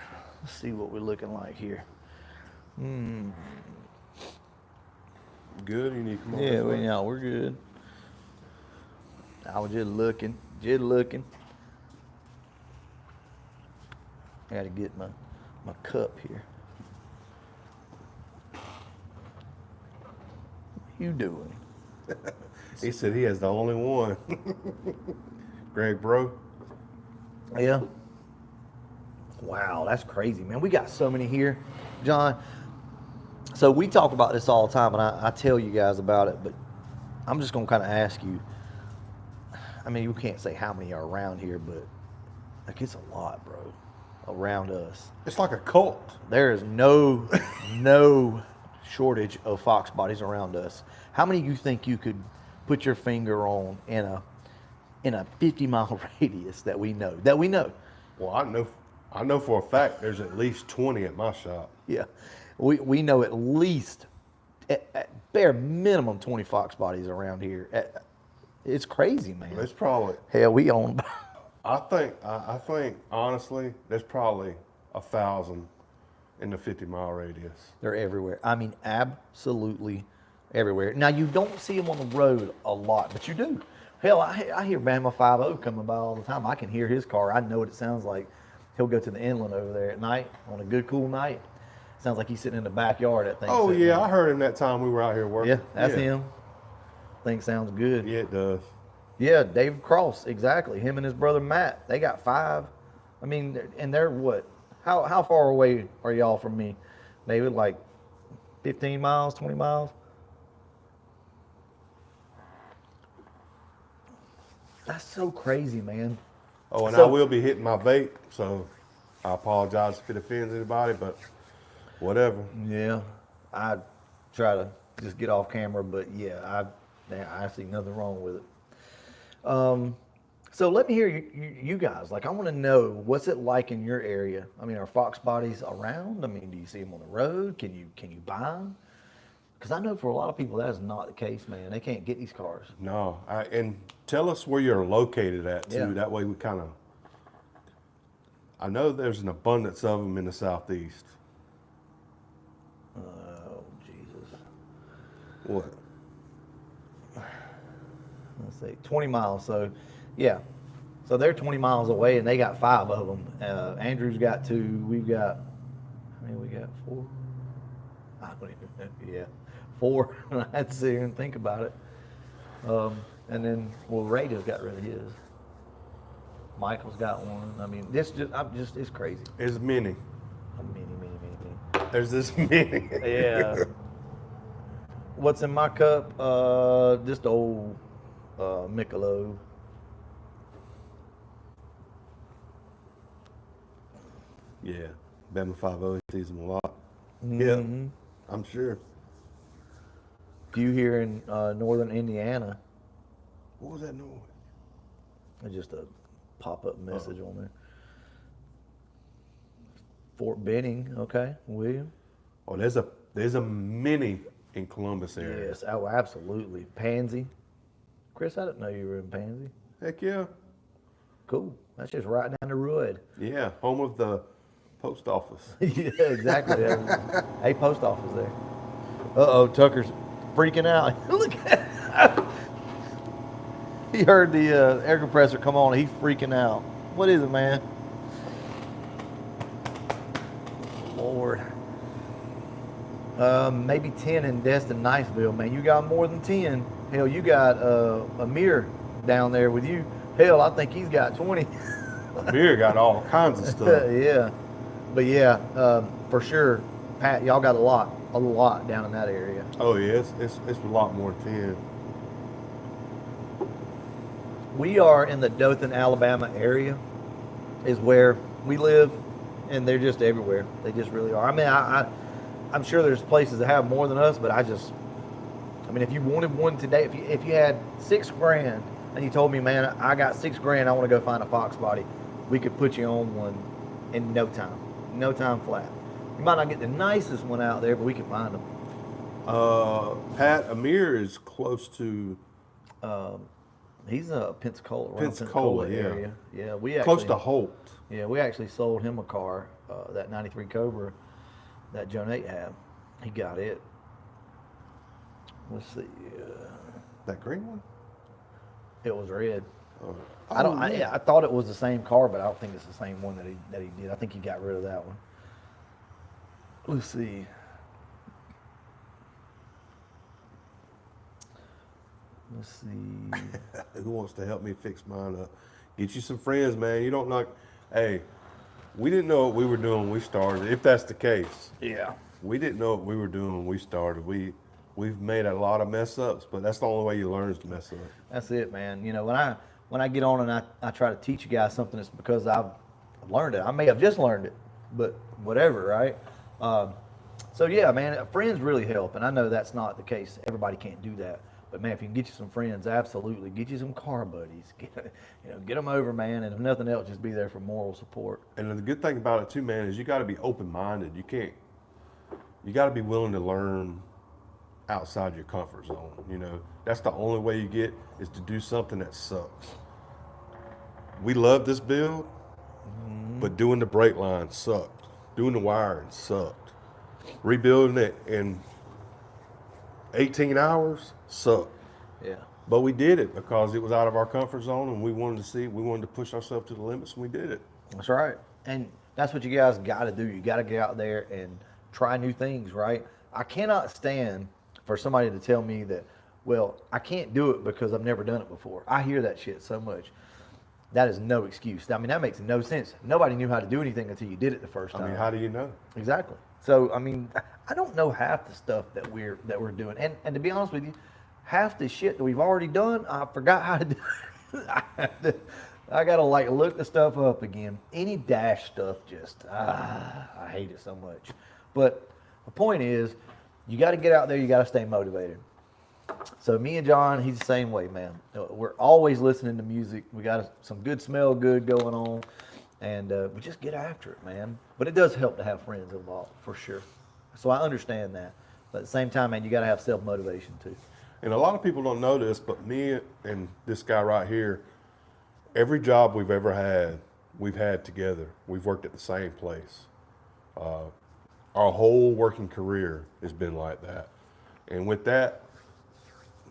Let's see what we're looking like here. Good, you need to come on. Yeah, this well, way? yeah, we're good. I was just looking, I gotta get my cup here. What you doing? He said he has the only one. Greg, bro. Yeah. Wow, that's crazy, man. We got so many here, John. So we talk about this all the time, and I tell you guys about it, but I'm just gonna kind of ask you. I mean, you can't say how many are around here, but like it's a lot, bro, around us. It's like a cult. There is no shortage of Fox bodies around us. How many you think you could put your finger on in a 50-mile radius that we know? Well, I know for a fact there's at least 20 at my shop. Yeah, we know at least at bare minimum 20 Fox bodies around here. It's crazy, man. It's probably Hell, we own I think honestly, there's probably 1,000 in the 50-mile radius. They're everywhere. I mean, absolutely everywhere. Now, you don't see them on the road a lot, but you do. Hell, I hear Bama 50 coming by all the time. I can hear his car. I know what it sounds like. He'll go to the inland over there at night on a good, cool night. Sounds like he's sitting in the backyard. That thing. Oh sitting yeah, there. I heard him that time we were out here working. Yeah, that's him. Thing sounds good. Yeah, it does. Yeah, David Cross, exactly. Him and his brother Matt, they got 5. I mean, and they're what? How far away are y'all from me, David? Like 15 miles, 20 miles? That's so crazy, man. Oh, and So- I will be hitting my vape, so I apologize if it offends anybody, but whatever. Yeah, I try to just get off camera, but yeah, I see nothing wrong with it. So let me hear you guys. Like, I want to know, what's it like in your area? I mean, are Fox bodies around? I mean, do you see them on the road? Can you buy them? Because I know for a lot of people that is not the case, man. They can't get these cars. No, and tell us where you're located at too. Yeah. That way we kind of. I know there's an abundance of them in the southeast. Oh, Jesus. What? Let's see, 20 miles. So, yeah. So they're 20 miles away, and they got 5 of them. Andrew's got 2. We've got, I mean, we got 4. I don't even know. Yeah, 4. I had to sit here and think about it. And then, well, Ray just got rid of his. Michael's got one. I mean, it's crazy. There's many. Many. There's this many. Yeah. What's in my cup? Just old Michelob. Yeah, Bama 50 sees them a lot. Mhm. Yeah, I'm sure. You here in northern Indiana? What was that noise? It's just a pop-up message on there. Fort Benning, okay, William. Oh, there's a mini in Columbus area. Yes, oh, absolutely. Pansy. Chris, I didn't know you were in Pansy. Heck yeah. Cool. That's just right down the road. Yeah, home of the post office. Yeah, exactly. Hey, post office there. Uh-oh, Tucker's freaking out. Look at He heard the air compressor come on. He's freaking out. What is it, man? Lord. Maybe 10 in Destin, Niceville, man. You got more than 10. Hell, you got Amir down there with you. Hell, I think he's got 20. Beer got all kinds of stuff. Yeah. But yeah, for sure, Pat, y'all got a lot down in that area. Oh yeah, it's a lot more than 10. We are in the Dothan, Alabama area, is where we live, and they're just everywhere. They just really are. I mean, I'm sure there's places that have more than us, but I mean, if you wanted one today, if you had $6,000 and you told me, man, I got $6,000, I want to go find a Fox body, we could put you on one in no time flat. You might not get the nicest one out there, but we can find them. Pat, Amir is close to He's a Pensacola, around Pensacola, yeah. area. Yeah, we actually, close to Holt. Yeah, we actually sold him a car, that '93 Cobra that Joe Nate had. He got it. Let's see. That green one? It was red. Oh. I thought it was the same car, but I don't think it's the same one that he did. I think he got rid of that one. Let's see. Let's see. Who wants to help me fix mine up? Get you some friends, man. You don't knock. Hey, we didn't know what we were doing when we started. If that's the case, Yeah. we didn't know what we were doing when we started. We've made a lot of mess ups, but that's the only way you learn is to mess up. That's it, man. You know, when I get on and I try to teach you guys something, it's because I've learned it. I may have just learned it, but whatever, right? So yeah, man, friends really help, and I know that's not the case. Everybody can't do that, but man, if you can get you some friends, absolutely, get you some car buddies. Get them over, man, and if nothing else, just be there for moral support. And the good thing about it too, man, is you got to be open minded. You got to be willing to learn outside your comfort zone. You know, that's the only way you get is to do something that sucks. we love this build, but doing the brake line sucked. Doing the wiring sucked. Rebuilding it in 18 hours sucked. Yeah. But we did it because it was out of our comfort zone, and we wanted to see it. We wanted to push ourselves to the limits, and we did it. That's right. And that's what you guys got to do. You got to get out there and try new things, right? I cannot stand for somebody to tell me that, well, I can't do it because I've never done it before. I hear that shit so much. That is no excuse. I mean, that makes no sense. Nobody knew how to do anything until you did it the first time. I mean, how do you know? Exactly. So, I mean, I don't know half the stuff that we're doing. And to be honest with you, half the shit that we've already done, I forgot how to do. I gotta like look the stuff up again. Any dash stuff, just I hate it so much. But the point is, you got to get out there. You got to stay motivated. So me and John, he's the same way, man. We're always listening to music. We got some good smell good going on, and we just get after it, man. But it does help to have friends involved, for sure. So I understand that. But at the same time, man, you got to have self motivation too. And a lot of people don't know this, but me and this guy right here, every job we've ever had, we've had together. We've worked at the same place. Our whole working career has been like that. And with that,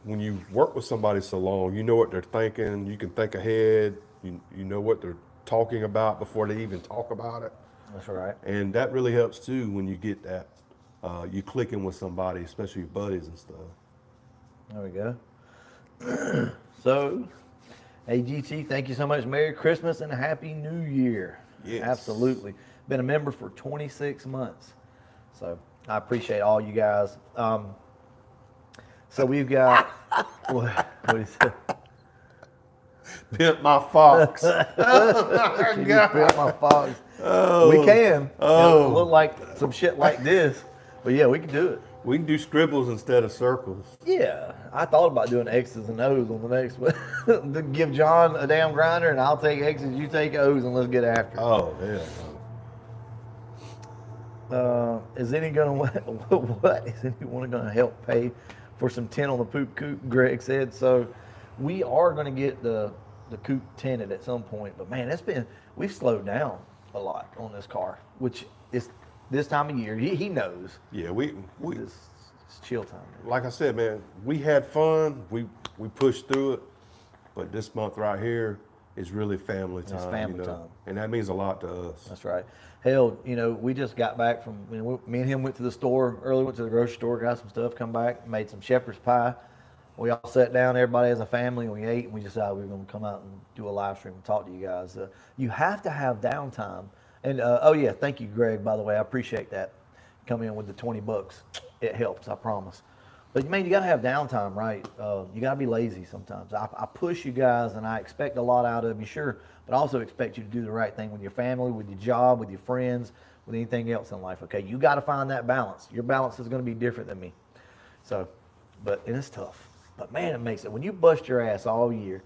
when you work with somebody so long, you know what they're thinking. You can think ahead. You know what they're talking about before they even talk about it. That's right. And that really helps too when you get that. You clicking with somebody, especially your buddies and stuff. There we go. So, hey, GT, thank you so much. Merry Christmas and a Happy New Year. Yes. Absolutely. Been a member for 26 months. So, I appreciate all you guys. So, we've got, what is it? Pimp my fox. Can you pimp my fox? Oh. We can. Oh. It'll look like some shit like this. But yeah, we can do it. We can do scribbles instead of circles. Yeah, I thought about doing X's and O's on the next one. To give John a damn grinder, and I'll take X's, you take O's, and let's get after it. Oh, yeah. Is anyone gonna help pay for some tent on the poop coop? Greg said. So we are gonna get the coop tented at some point. But man, we've slowed down a lot on this car, which is this time of year. He knows. Yeah, we It's chill time. like I said, man, we had fun. We pushed through it. But this month right here is really family time. It's family time. And that means a lot to us. That's right. Hell, we just got back from, me and him went to the store early, went to the grocery store, got some stuff, come back, made some shepherd's pie. We all sat down, everybody as a family, and we ate, and we decided we were going to come out and do a live stream and talk to you guys. You have to have downtime. And, oh yeah, thank you, Greg, by the way. I appreciate that. Come in with the $20. It helps, I promise. But, man, you got to have downtime, right? You got to be lazy sometimes. I push you guys, and I expect a lot out of you, sure, but I also expect you to do the right thing with your family, with your job, with your friends, with anything else in life, okay? You got to find that balance. Your balance is going to be different than me. So, and it's tough. But, man, it makes it. When you bust your ass all year,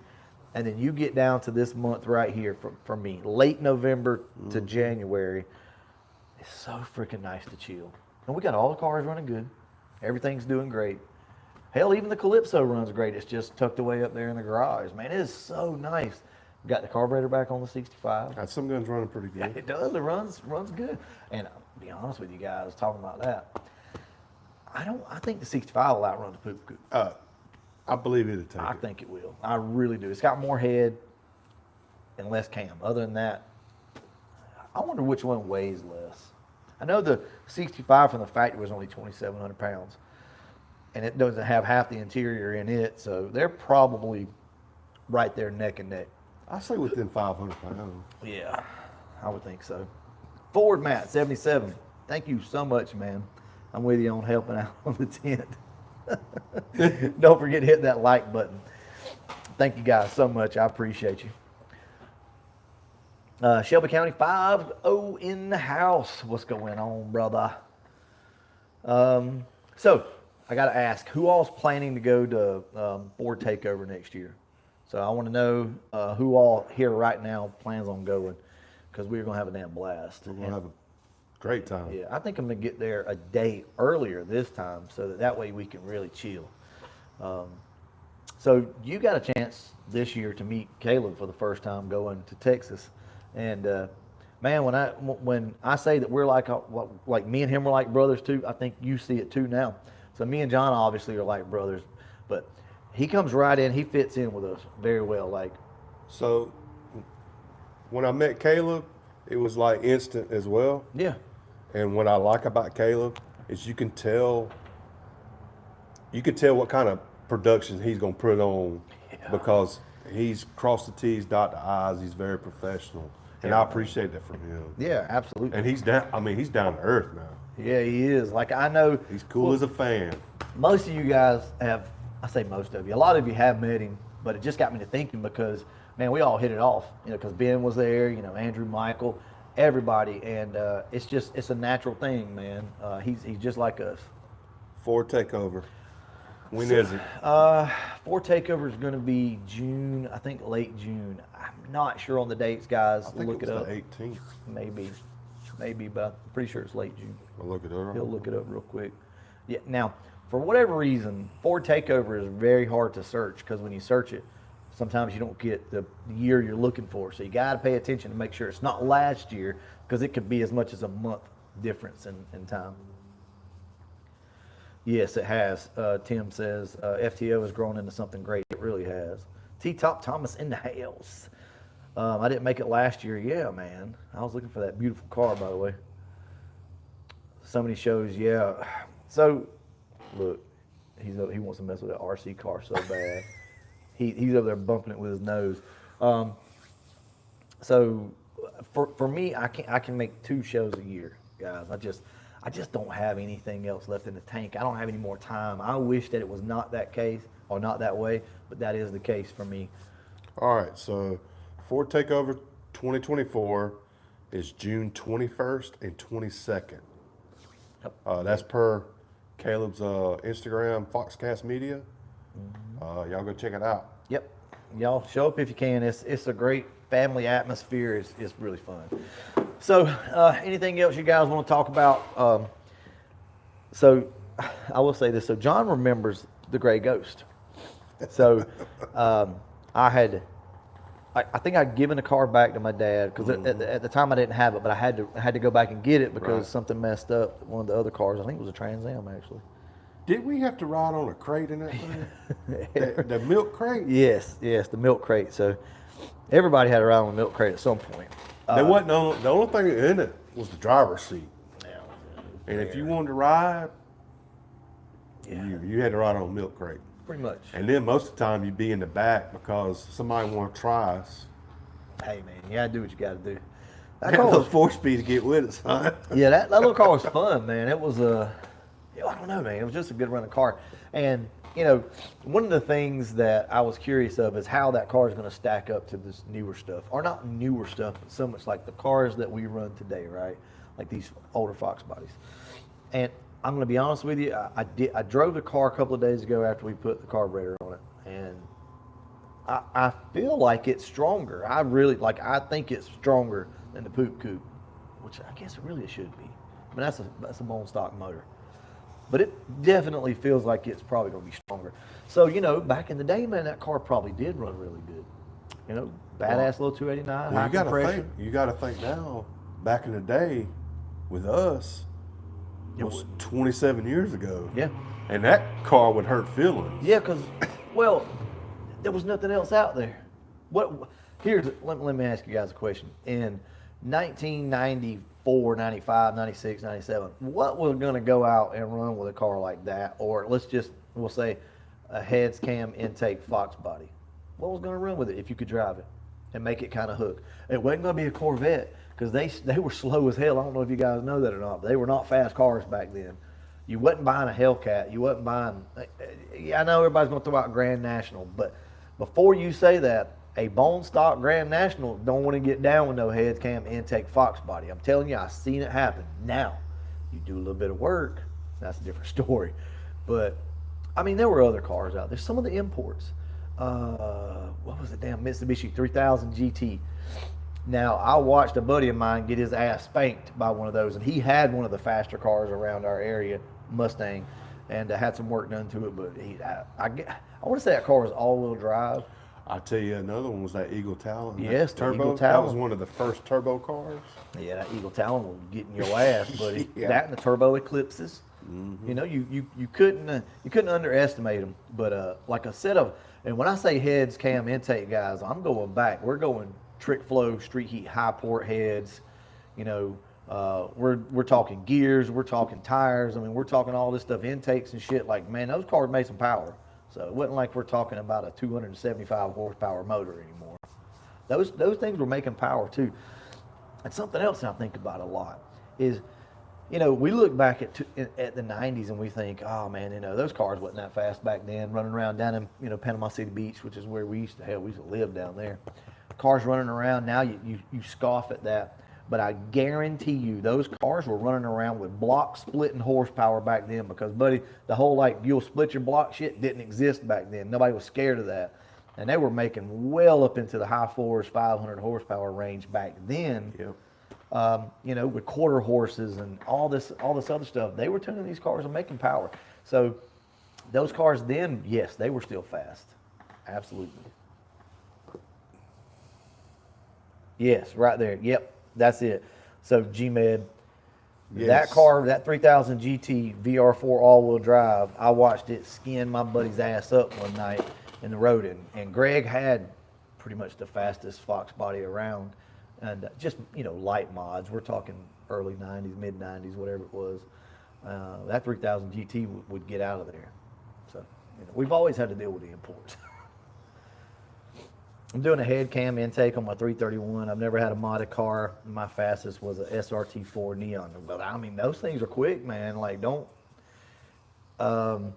and then you get down to this month right here for me, late November to January, it's so freaking nice to chill. And we got all the cars running good. Everything's doing great. Hell, even the Calypso runs great. It's just tucked away up there in the garage. Man, it is so nice. Got the carburetor back on the 65. Got some guns running pretty Yeah, good. it does. It runs good. And I'll be honest with you guys, talking about that, I think the 65 will outrun the Poop Coop. I believe it'll take I it. think it will. I really do. It's got more head and less cam. Other than that, I wonder which one weighs less. I know the 65 from the factory was only 2,700 pounds, and it doesn't have half the interior in it, so they're probably right there neck and neck. I say within 500 pounds. Yeah, I would think so. Ford Matt 77. Thank you so much, man. I'm with you on helping out on the tent. Don't forget to hit that like button. Thank you guys so much. I appreciate you. Shelby County 5-0 in the house. What's going on, brother? So I got to ask, who all's planning to go to Ford Takeover next year? So I want to know who all here right now plans on going, because we're going to have a damn blast. We're going to have a great time. Yeah, I think I'm going to get there a day earlier this time so that way we can really chill. So you got a chance this year to meet Caleb for the first time going to Texas, and man, when I say that we're like me and him are like brothers too, I think you see it too now. So me and John obviously are like brothers, but he comes right in, he fits in with us very well. Like, So when I met Caleb, it was like instant as well. yeah, And what I like about Caleb is you can tell what kind of production he's gonna put on because he's crossed the T's, dot the I's. He's very professional, and I appreciate that from him. yeah, absolutely. And he's down. I mean, he's down to earth now. Yeah, he is. Like, I know He's cool as a fan. most of you guys have, I say most of you, a lot of you have met him, but it just got me to thinking because, man, we all hit it off, because Ben was there, Andrew, Michael, everybody, and it's a natural thing, man. He's just like us. Ford takeover. When is it? Ford Takeover is going to be June, I think late June. I'm not sure on the dates, guys. I think Look it it was up. the 18th. Maybe, but I'm pretty sure it's late June. I'll look it up. He'll look it up real quick. Yeah. Now, for whatever reason, Ford Takeover is very hard to search because when you search it, sometimes you don't get the year you're looking for. So you got to pay attention to make sure it's not last year because it could be as much as a month difference in time. Yes, it has. Tim says FTO has grown into something great. It really has. T-Top Thomas in the house. I didn't make it last year. Yeah, man. I was looking for that beautiful car, by the way. So many shows, yeah. So, look, he wants to mess with that RC car so bad. He's over there bumping it with his nose. So, for me, I can make 2 shows a year, guys. I just don't have anything else left in the tank. I don't have any more time. I wish that it was not that case or not that way, but that is the case for me. All right, so Ford Takeover 2024 is June 21st and 22nd. Yep. That's per Caleb's Instagram, Foxcast Media. Y'all go check it out. Yep. Y'all show up if you can. It's a great family atmosphere. It's really fun. So, anything else you guys want to talk about? So, I will say this. So, John remembers the Gray Ghost. So, I think I'd given the car back to my dad because at the time I didn't have it, but I had to go back and get it because Right. something messed up. One of the other cars, I think it was a Trans Am actually. Did we have to ride on a crate in that thing? the milk crate? Yes, the milk crate. So, everybody had to ride on a milk crate at some point. There wasn't the only thing in it was the driver's seat. And if you wanted to ride, you had to ride on a milk crate. Pretty much. And then most of the time you'd be in the back because somebody want to try us. Hey man, you gotta do what you gotta do. I That got car those was, 4-speed to get with us, huh? yeah, that little car was fun, man. It was I don't know, man. It was just a good running car. And one of the things that I was curious of is how that car is going to stack up to this newer stuff, or not newer stuff, but so much like the cars that we run today, right? Like these older Fox bodies. And I'm going to be honest with you, I drove the car a couple of days ago after we put the carburetor on it, and I feel like it's stronger. I think it's stronger than the Poop Coupe, which I guess really it should be. I mean, that's a bone stock motor. But it definitely feels like it's probably going to be stronger. So, back in the day, man, that car probably did run really good. Badass little 289, high compression. You got to think now, back in the day with us, it was 27 years ago. Yeah. And that car would hurt feelings. Yeah, because, there was nothing else out there. Let me ask you guys a question. In 1994, 95, 96, 97, what was going to go out and run with a car like that? Or we'll say a heads cam intake Fox body. What was going to run with it if you could drive it and make it kind of hook? It wasn't going to be a Corvette because they were slow as hell. I don't know if you guys know that or not, but they were not fast cars back then. You wasn't buying a Hellcat. You wasn't buying, I know everybody's going to throw out Grand National, but before you say that, a bone stock Grand National don't want to get down with no heads cam intake Fox body. I'm telling you, I've seen it happen. Now, you do a little bit of work, that's a different story. But, there were other cars out there. Some of the imports. What was it? Damn, Mitsubishi 3000 GT. Now, I watched a buddy of mine get his ass spanked by one of those, and he had one of the faster cars around our area, Mustang, and had some work done to it. But I want to say that car was all-wheel drive. I tell you, another one was that Eagle Talon. That Yes, the turbo. Eagle That was Talon. one of the first turbo cars. Yeah, that Eagle Talon will get in your ass, buddy. Yeah. That and the turbo Eclipses. You know, you couldn't underestimate them. But like a set of, and when I say heads, cam, intake, guys, I'm going back. We're going trick flow, street heat, high port heads. You know, we're talking gears, we're talking tires. I mean, we're talking all this stuff, intakes and shit. Like, man, those cars made some power. So it wasn't like we're talking about a 275 horsepower motor anymore. Those things were making power too. And something else I think about a lot is, you know, we look back at the 90s and we think, oh man, you know, those cars wasn't that fast back then, running around down in, you know, Panama City Beach, which is where we used to live down there. Cars running around now, you scoff at that. But I guarantee you, those cars were running around with block splitting horsepower back then because, buddy, the whole like you'll split your block shit didn't exist back then. Nobody was scared of that. And they were making well up into the high fours, 500 horsepower range back then. Yep. You know, with quarter horses and all this other stuff. They were tuning these cars and making power. So those cars then, yes, they were still fast. Absolutely. Yes, right there. Yep. That's it. So G-Med, Yes. that car, that 3000 GT VR4 all-wheel drive, I watched it skin my buddy's ass up one night in the road, and Greg had pretty much the fastest Fox body around, and just, you know, light mods. We're talking early 90s, mid 90s, whatever it was. That 3000 GT would get out of there. So, you know, we've always had to deal with the imports. I'm doing a head cam intake on my 331. I've never had a modded car. My fastest was a SRT4 Neon. But I mean, those things are quick, man. Like, don't. And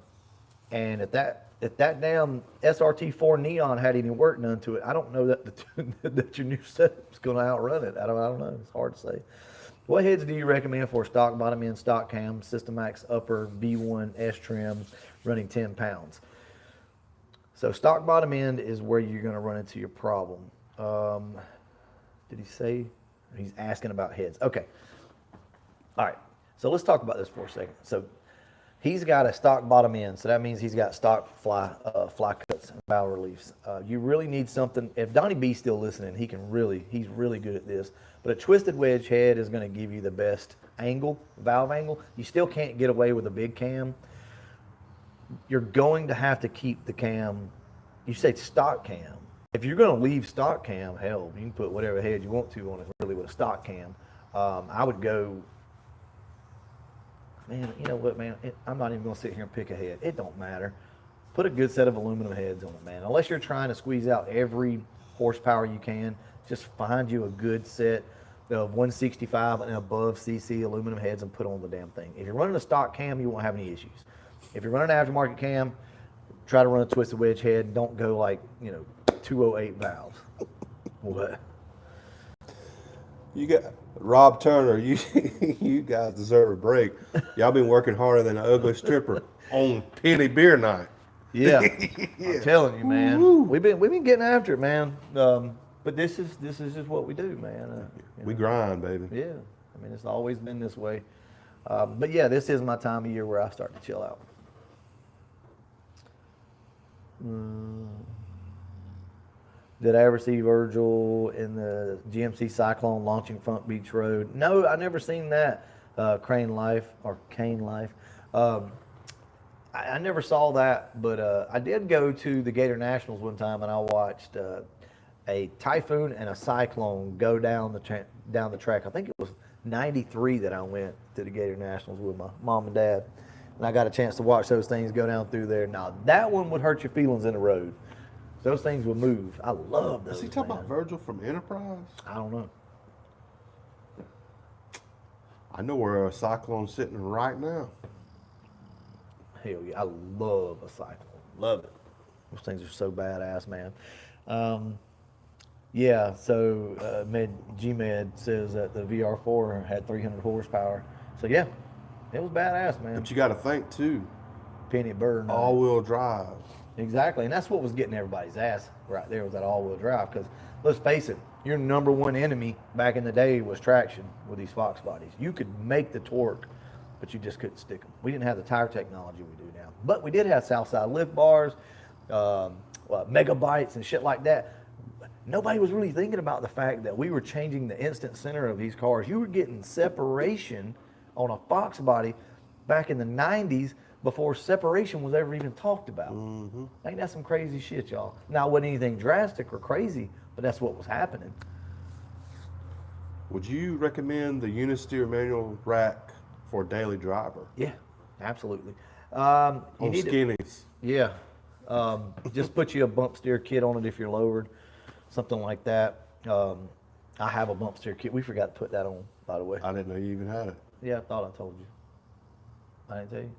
if that damn SRT4 Neon had any work done to it, I don't know that that your new setup's going to outrun it. I don't know. It's hard to say. What heads do you recommend for a stock bottom end stock cam, Systemax upper V1 S trim, running 10 pounds? So stock bottom end is where you're going to run into your problem. Did he say? He's asking about heads. Okay. All right. So let's talk about this for a second. So he's got a stock bottom end. So that means he's got stock fly cuts and bow reliefs. You really need something. If Donnie B's still listening, he's really good at this. But a twisted wedge head is going to give you the best angle, valve angle. You still can't get away with a big cam. You're going to have to keep the cam. You say stock cam. If you're going to leave stock cam, hell, you can put whatever head you want to on it really with a stock cam. I would go, man, you know what, man? I'm not even going to sit here and pick a head. It don't matter. Put a good set of aluminum heads on it, man. Unless you're trying to squeeze out every horsepower you can, just find you a good set of 165 and above cc aluminum heads and put on the damn thing. If you're running a stock cam, you won't have any issues. If you're running an aftermarket cam, try to run a twisted wedge head. Don't go like, you know, 208 valves. What? You got Rob Turner. You guys deserve a break. Y'all been working harder than an ugly stripper on penny beer night. Yeah, I'm telling you, man. Woo-hoo. We've been getting after it, man. But this is just what we do, man. We grind, baby. Yeah, I mean, it's always been this way. But yeah, this is my time of year where I start to chill out. Did I ever see Virgil in the GMC Cyclone launching Front Beach Road? No, I never seen that. Crane Life or Cane Life. I never saw that, but I did go to the Gator Nationals one time, and I watched a Typhoon and a Cyclone go down the track. I think it was '93 that I went to the Gator Nationals with my mom and dad, and I got a chance to watch those things go down through there. Now that one would hurt your feelings in the road. Those things would move. I love those. Is he talking man. about Virgil from Enterprise? I don't know. I know where a Cyclone's sitting right now. Hell yeah, I love a Cyclone. Love it. Those things are so badass, man. Yeah, so G-Med says that the VR4 had 300 horsepower. So yeah, it was badass, man. But you got to think too, Penny Bird. all-wheel drive. Exactly, and that's what was getting everybody's ass right there was that all-wheel drive. Because let's face it, your number one enemy back in the day was traction with these Fox bodies. You could make the torque but you just couldn't stick them. We didn't have the tire technology we do now, but we did have Southside lift bars, megabytes and shit like that. Nobody was really thinking about the fact that we were changing the instant center of these cars. You were getting separation on a Fox body back in the 90s before separation was ever even talked about. Ain't that some crazy shit, y'all? Now, it wasn't anything drastic or crazy, but that's what was happening. Would you recommend the Unisteer manual rack for a daily driver? Yeah, absolutely. You On need to- skinnies. Yeah. Just put you a bump steer kit on it if you're lowered, something like that. I have a bump steer kit. We forgot to put that on, by the way. I didn't know you even had it. Yeah, I thought I told you. I didn't tell you.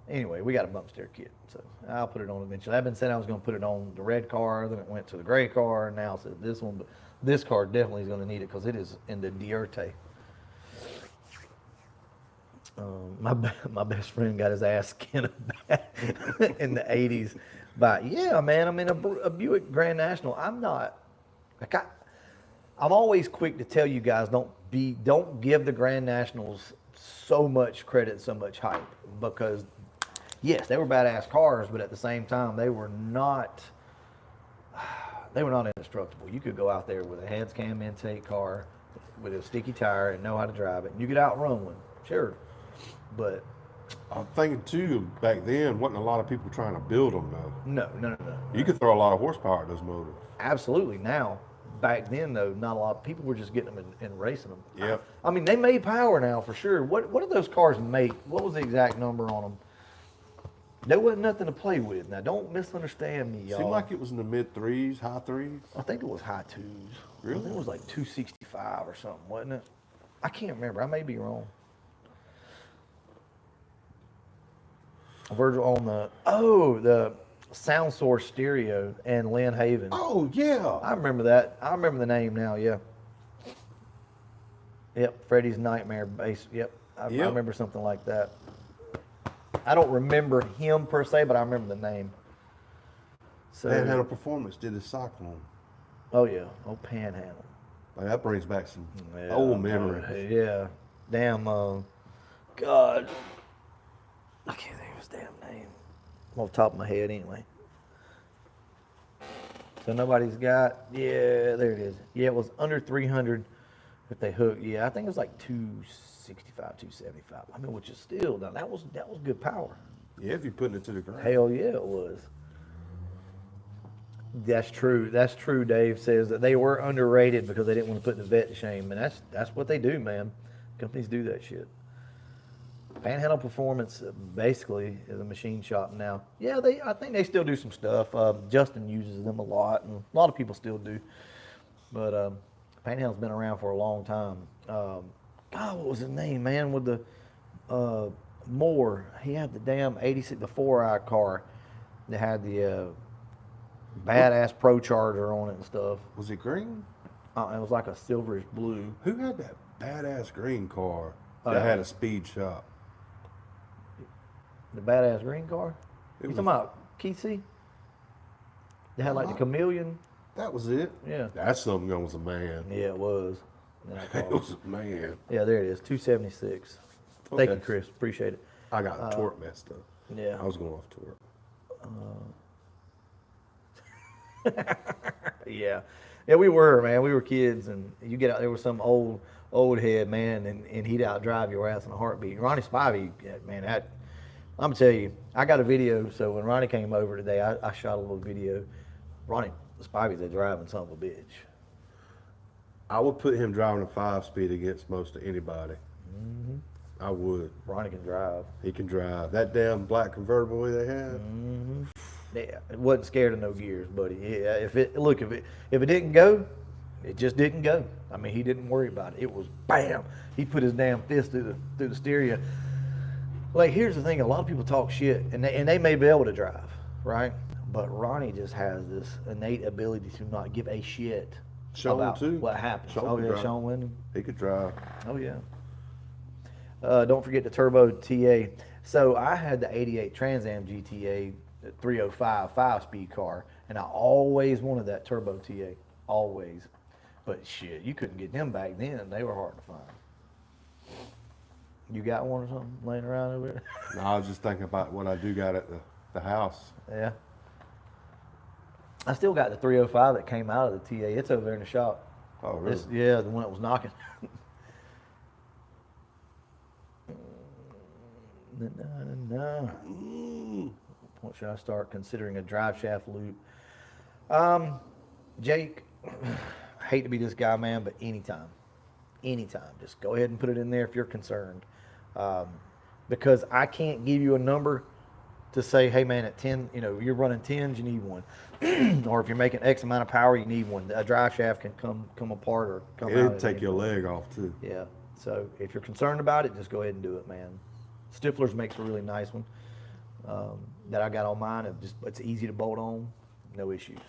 Anyway, we got a bump steer kit, so I'll put it on eventually. I've been saying I was going to put it on the red car, then it went to the gray car, and now it's this one. But this car definitely is going to need it because it is in the Dierte. My best friend got his ass skinned back in the 80s. But yeah, man, I'm in a Buick Grand National. I'm not like I'm always quick to tell you guys don't give the Grand Nationals so much credit, so much hype, because yes, they were badass cars, but at the same time they were not indestructible. You could go out there with a heads cam intake car with a sticky tire and know how to drive it, and you could outrun one, sure. But I'm thinking too, back then, wasn't a lot of people trying to build them though. no. You could throw a lot of horsepower at those motors. Absolutely. Now, back then though, not a lot of people were just getting them and racing them. Yep. I mean, they made power now for sure. What did those cars make? What was the exact number on them? There wasn't nothing to play with. Now, don't misunderstand me, y'all. Seemed like it was in the mid threes, high threes. I think it was high twos. Really? I think it was like 265 or something, wasn't it? I can't remember. I may be wrong. Virgil on the Sound Source stereo and Lynn Haven. Oh yeah. I remember that. I remember the name now, yeah. Yep, Freddy's Nightmare bass. Yep. I remember something like that. I don't remember him per se, but I remember the name. So, Panhandle Performance did a Cyclone. oh yeah, Panhandle. Like, that brings back some Yeah, old memories. Yeah. Damn, God. I can't think of his damn name. Off the top of my head anyway. So nobody's got, yeah, there it is. Yeah, it was under 300 if they hooked. Yeah, I think it was like 265, 275. I mean, which is still, now that was good power. Yeah, if you're putting it to the ground. Hell yeah, it was. That's true. That's true. Dave says that they were underrated because they didn't want to put the vet to shame, and that's what they do, man. Companies do that shit. Panhandle Performance basically is a machine shop now. Yeah, I think they still do some stuff. Justin uses them a lot, and a lot of people still do. But Panhandle's been around for a long time. God, what was his name, man? With the Moore, he had the damn 86, the 4i car that had the badass Pro Charger on it and stuff. Was it green? It was like a silverish blue. Who had that badass green car that had a speed shop? The badass green car? It You was- talking about Keetsy? They had like the chameleon. That was it. Yeah. That's something that was a man. Yeah, it was. That car. It was a man. Yeah, there it is. 276. Thank you, Okay. Chris. Appreciate it. I got torque messed up. Yeah. I was going off torque. Yeah. Yeah, we were, man. We were kids, and you get out there with some old head, man, and he'd outdrive your ass in a heartbeat. Ronnie Spivey, man, I'm gonna tell you, I got a video. So when Ronnie came over today, I shot a little video. Ronnie Spivey's a driving son of a bitch. I would put him driving a 5-speed against most of anybody. I would. Ronnie can drive. He can drive. That damn black convertible they had. Yeah, it wasn't scared of no gears, buddy. Yeah, if it didn't go, it just didn't go. I mean, he didn't worry about it. It was bam. He put his damn fist through the stereo. Like, here's the thing: a lot of people talk shit, and they may be able to drive, right? But Ronnie just has this innate ability to not give a shit Sean, about too. what happens. Sean Oh could yeah, drive. Sean Wyndham. He could drive. Oh yeah. Don't forget the Turbo TA. So I had the '88 Trans Am GTA 305 5-speed car, and I always wanted that Turbo TA, always. But shit, you couldn't get them back then. They were hard to find. You got one or something laying around over there? No, I was just thinking about what I do got at the house. Yeah. I still got the 305 that came out of the TA. It's over there in the shop. Oh, really? Yeah, the one that was knocking. What should I start considering a drive shaft loop? Jake, I hate to be this guy, man, but anytime, just go ahead and put it in there if you're concerned. Because I can't give you a number to say, hey man, at 10, you're running 10s, you need one. Or if you're making X amount of power, you need one. A drive shaft can come apart or come out. It'd take your leg off too. Yeah. So if you're concerned about it, just go ahead and do it, man. Stifler's makes a really nice one that I got on mine. It's easy to bolt on, no issues.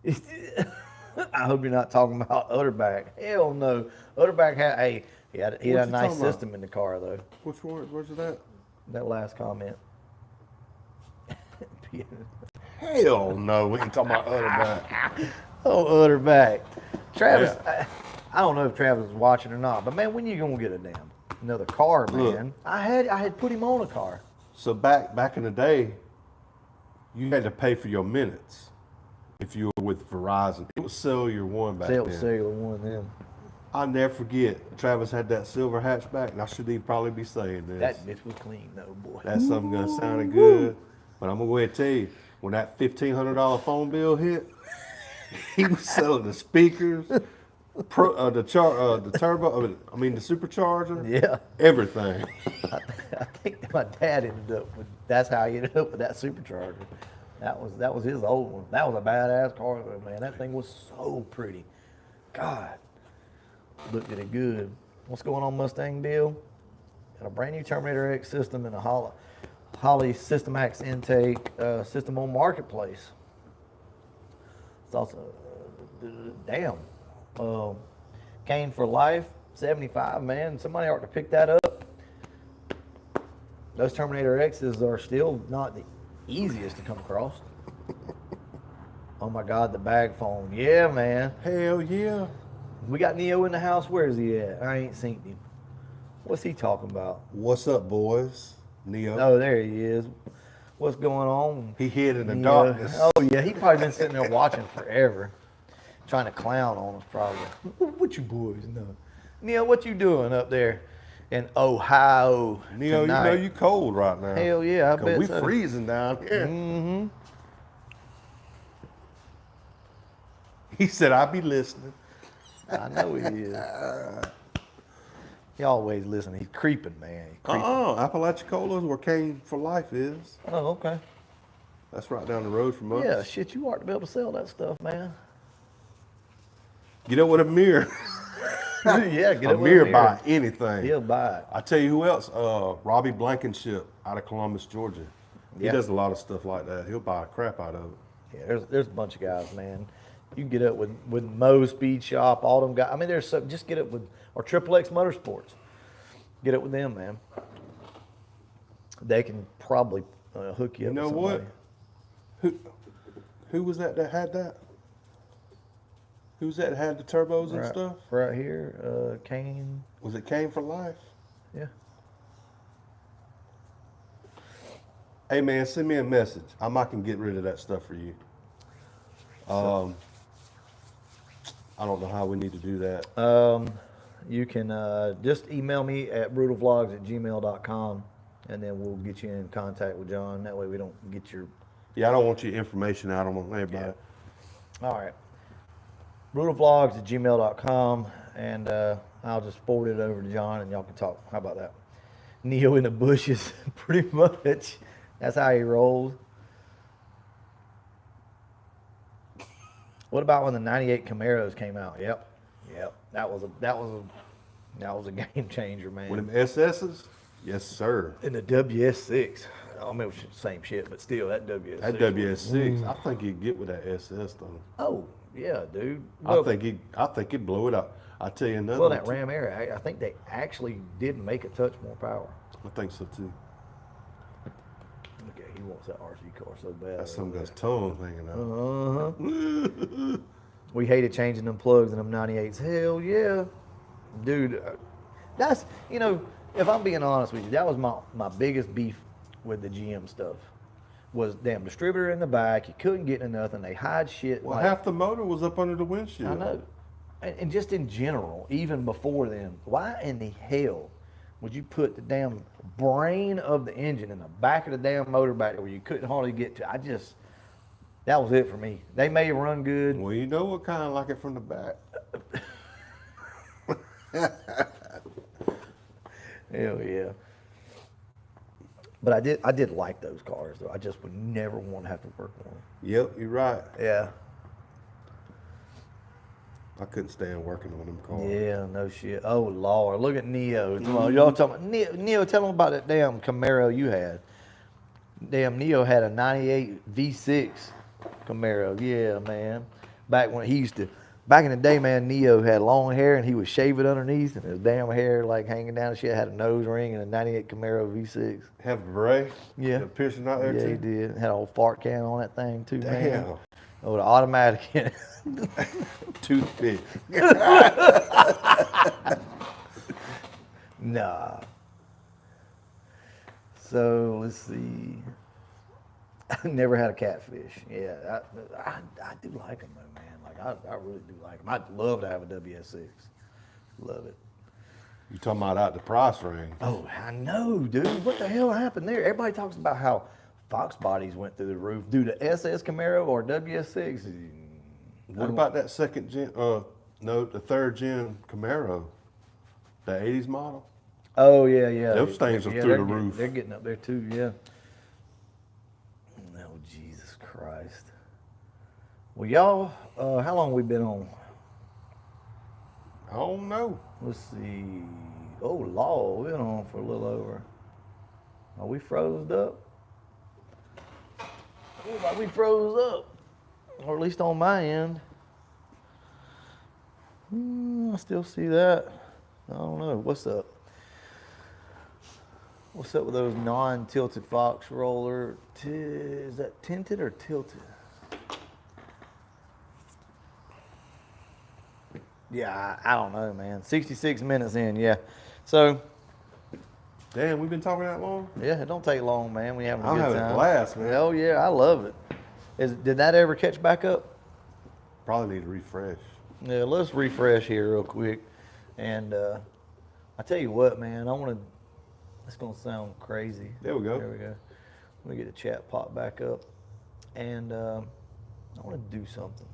I hope you're not talking about Utterback. Hell no. Utterback he had you a nice talking about? system in the car though. Which one? Where's it at? That last comment. Hell no, we ain't talking about other back. Oh, Utterback. Travis, I don't know if Travis is watching or not, but man, when you gonna get another car, man? Look. I had put him on a car. So back in the day, you had to pay for your minutes if you were with Verizon. It was Cellular One back then. Cellular one of them. I'll never forget. Travis had that silver hatchback, and I should even probably be saying this. That bitch was clean though, boy. That's something gonna sound good, but I'm gonna go ahead and tell you, when that $1,500 phone bill hit, he was selling the speakers, the turbo. The supercharger. Yeah. Everything. I think my dad ended up with. That's how he ended up with that supercharger. That was his old one. That was a badass car, though, man. That thing was so pretty. God, looked at it good. What's going on, Mustang Bill? Got a brand new Terminator X system and a Holley System X intake system on Marketplace. It's also damn. Kane for life, 75, man. Somebody ought to pick that up. Those Terminator X's are still not the easiest to come across. Oh my God, the bag phone. Yeah, man. Hell yeah. We got Neo in the house. Where is he at? I ain't seen him. What's he talking about? What's up, boys? Neo. Oh, there he is. What's going on? He hid in the Neo. darkness. Oh yeah, he probably been sitting there watching forever, trying to clown on us probably. What you boys know? Neo, what you doing up there in Ohio Neo, tonight? you cold right now. Hell yeah, I 'Cause bet we so. freezing down here. Mm-hmm. He said, I'll be listening. I know he is. He always listening. He's creeping, man. He's creeping. Apalachicola is where Kane for Life is. Oh, okay. That's right down the road from us. Yeah, shit, you ought to be able to sell that stuff, man. Get up with a mirror. Yeah, get a it with mirror buy anything. He'll buy it. I tell you who else? Robbie Blankenship out of Columbus, Georgia. He Yeah. does a lot of stuff like that. He'll buy a crap out of it. Yeah, there's a bunch of guys, man. You can get up with Mo Speed Shop, all them guys. I mean, there's some. Just get up with or Triple X Motorsports. Get up with them, man. They can probably hook you up. You know with what? somebody. Who was that had that? Who's that had the turbos and stuff? Right here, Kane. Was it Kane for Life? Yeah. Hey man, send me a message. I can get rid of that stuff for you. I don't know how we need to do that. You can just email me at brutalvlogs@gmail.com, and then we'll get you in contact with John. That way we don't get your... Yeah, I don't want your information out. I don't want everybody. All right. brutalvlogs@gmail.com, and I'll just forward it over to John, and y'all can talk. How about that? Neo in the bushes, pretty much. That's how he rolls. What about when the '98 Camaros came out? Yep. That was a game changer, man. With them SS's? Yes, sir. In the WS6. I mean, it was the same shit, but still, that WS6. That WS6, I think he'd get with that SS though. Oh, yeah, dude. I think he'd blow it up. I tell you another. Well, one, that too. Ram Air, I think they actually did make a touch more power. I think so too. Look at, he wants that RC car so bad. That's some guy's tongue hanging out. We hated changing them plugs in them 98s. Hell yeah. Dude, That's, you know, if I'm being honest with you, that was my biggest beef with the GM stuff. Was damn distributor in the back. You couldn't get into nothing. They hide shit. Well, like, half the motor was up under the windshield. I know. And just in general, even before then, why in the hell would you put the damn brain of the engine in the back of the damn motor back there where you couldn't hardly get to? That was it for me. They may run good. Well, you know what kind of like it from the back. Hell yeah. But I did like those cars though. I just would never want to have to work on them. Yep, you're right. Yeah. I couldn't stand working on them cars. Yeah, no shit. Oh Lord, look at Neo. Y'all talking about Neo? Tell them about that damn Camaro you had. Damn, Neo had a '98 V6 Camaro. Yeah, man. Back in the day, man, Neo had long hair and he would shave it underneath, and his damn hair like hanging down and shit. Had a nose ring and a '98 Camaro V6. Have a beret? Yeah. The piercing out there Yeah, too? he did. Had a old fart can on that thing too, man. Damn. Oh, the automatic in it. Toothpick. Nah. So let's see. I never had a catfish. Yeah, I do like them though, man. Like I really do like them. I'd love to have a WS6. Love it. You talking about out the price range? Oh, I know, dude. What the hell happened there? Everybody talks about how Fox bodies went through the roof. Do the SS Camaro or WS6? What about that second gen? The third gen Camaro, the '80s model. Oh yeah, yeah. Those things are through they're the getting- roof. They're getting up there too. Yeah. Oh Jesus Christ. Well, y'all, how long we been on? I don't know. Let's see. Oh Lord, we've been on for a little over. Are we froze up? Looks like we froze up, or at least on my end. I still see that. I don't know. What's up? What's up with those non-tilted Fox roller? Is that tinted or tilted? Yeah, I don't know, man. 66 minutes in, yeah. So, Damn, we've been talking that long? yeah, it don't take long, man. We having a I'm good having time. a blast, man. Hell yeah, I love it. Did that ever catch back up? Probably need to refresh. Yeah, let's refresh here real quick. And I tell you what, man, it's going to sound crazy. There we go. There we go. Let me get the chat pop back up. And I want to do something.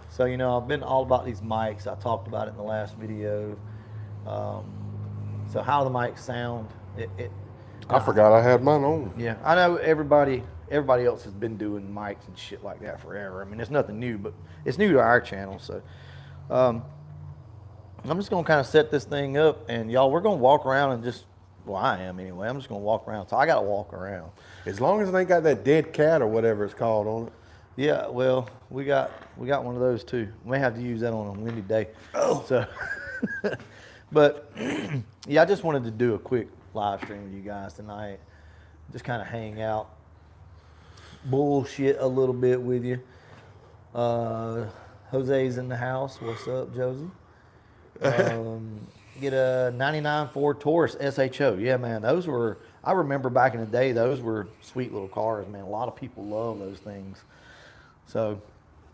So, you know, I've been all about these mics. I talked about it in the last video. So how the mics sound. I forgot I had mine on. Yeah, I know everybody else has been doing mics and shit like that forever. I mean, it's nothing new, but it's new to our channel. So I'm just going to kind of set this thing up, and y'all, we're going to walk around and well, I am anyway. I'm just going to walk around. So I got to walk around. As long as it ain't got that dead cat or whatever it's called on it. Yeah, well, we got one of those too. We may have to use that on a windy day. Oh. So, but yeah, I just wanted to do a quick live stream with you guys tonight. Just kind of hang out, bullshit a little bit with you. Jose's in the house. What's up, Josie? Get a 99 Ford Taurus SHO. Yeah, man, I remember back in the day, those were sweet little cars, man. A lot of people love those things. So,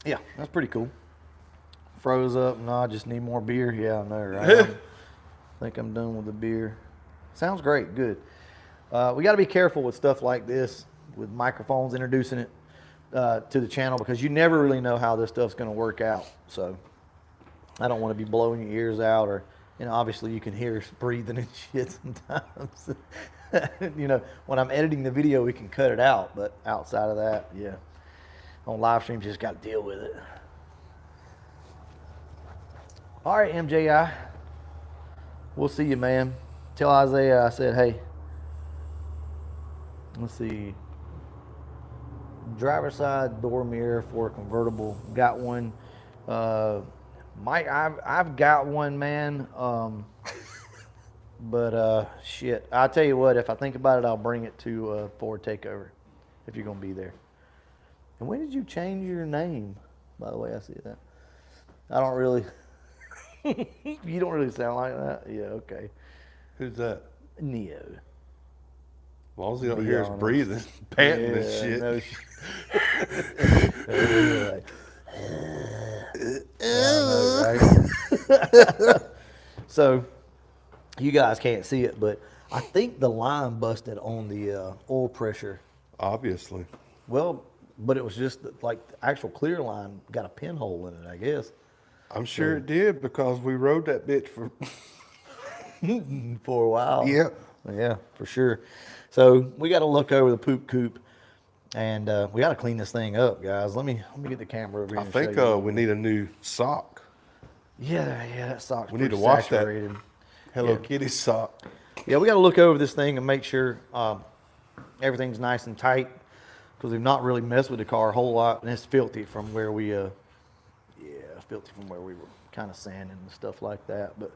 yeah, that's pretty cool. Froze up. No, I just need more beer. Yeah, I know, right? I think I'm done with the beer. Sounds great. Good. We got to be careful with stuff like this, with microphones, introducing it to the channel, because you never really know how this stuff's going to work out. So, I don't want to be blowing your ears out, or, you know, obviously you can hear us breathing and shit sometimes. You know, when I'm editing the video, we can cut it out, but outside of that, yeah. On live streams, you just got to deal with it. All right, MJI. We'll see you, man. Tell Isaiah I said, hey. Let's see. Driver's side door mirror for a convertible. Got one. Mike, I've got one, man. But shit. I'll tell you what, if I think about it, I'll bring it to Ford Takeover if you're going to be there. And when did you change your name? By the way, I see that. I don't really. You don't really sound like that. Yeah, okay. Who's that? Neo. As long as he don't Be hear us honest. breathing, panting and Yeah, shit. no shit. I know, right? So, you guys can't see it, but I think the line busted on the oil pressure. Obviously. Well, but it was just like the actual clear line got a pinhole in it, I guess. I'm sure it did because we rode that bitch for. For a while. Yeah. Yeah, for sure. So we got to look over the poop coop, and we got to clean this thing up, guys. Let me get the camera over here. I and think show you. we need a new sock. Yeah, that sock's We need pretty to wash that. saturated. Hello Yeah. Kitty sock. Yeah, we got to look over this thing and make sure everything's nice and tight, because we've not really messed with the car a whole lot, and it's filthy from where we filthy from where we were kind of sanding and stuff like that. But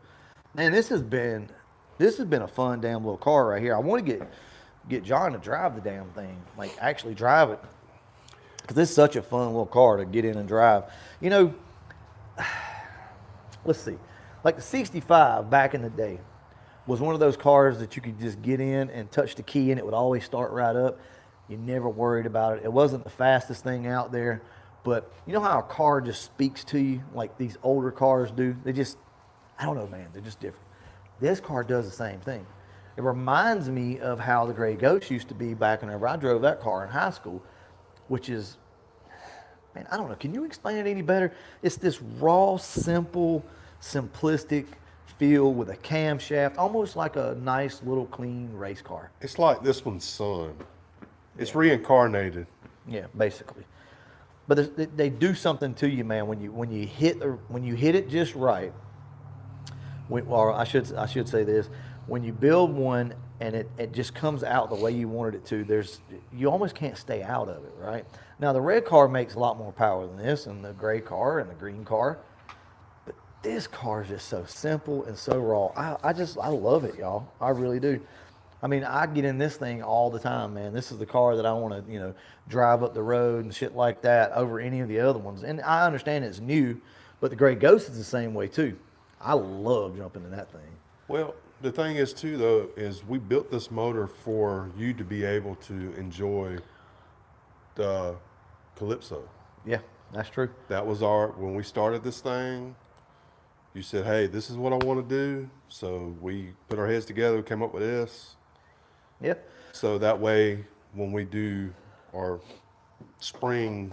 man, this has been a fun damn little car right here. I want to get John to drive the damn thing, like actually drive it, because this is such a fun little car to get in and drive. You know, let's see, like the 65 back in the day was one of those cars that you could just get in and touch the key and it would always start right up. You never worried about it. It wasn't the fastest thing out there, but you know how a car just speaks to you like these older cars do? They just, I don't know, man, they're just different. This car does the same thing. It reminds me of how the Gray Ghost used to be back whenever I drove that car in high school, which is, man, I don't know. Can you explain it any better? It's this raw, simple, simplistic feel with a camshaft, almost like a nice little clean race car. It's like this one's son. It's reincarnated. Yeah, basically. But they do something to you, man, when you hit it just right. Or I should say this: when you build one and it just comes out the way you wanted it to, you almost can't stay out of it, right? Now the red car makes a lot more power than this, and the gray car and the green car. But this car is just so simple and so raw. I love it, y'all. I really do. I mean, I get in this thing all the time, man. This is the car that I want to, drive up the road and shit like that over any of the other ones. And I understand it's new, but the Gray Ghost is the same way too. I love jumping in that thing. Well, the thing is too, though, is we built this motor for you to be able to enjoy the Calypso. Yeah, that's true. That was when we started this thing, you said, hey, this is what I want to do. So we put our heads together, came up with this. Yeah. So that way, when we do our spring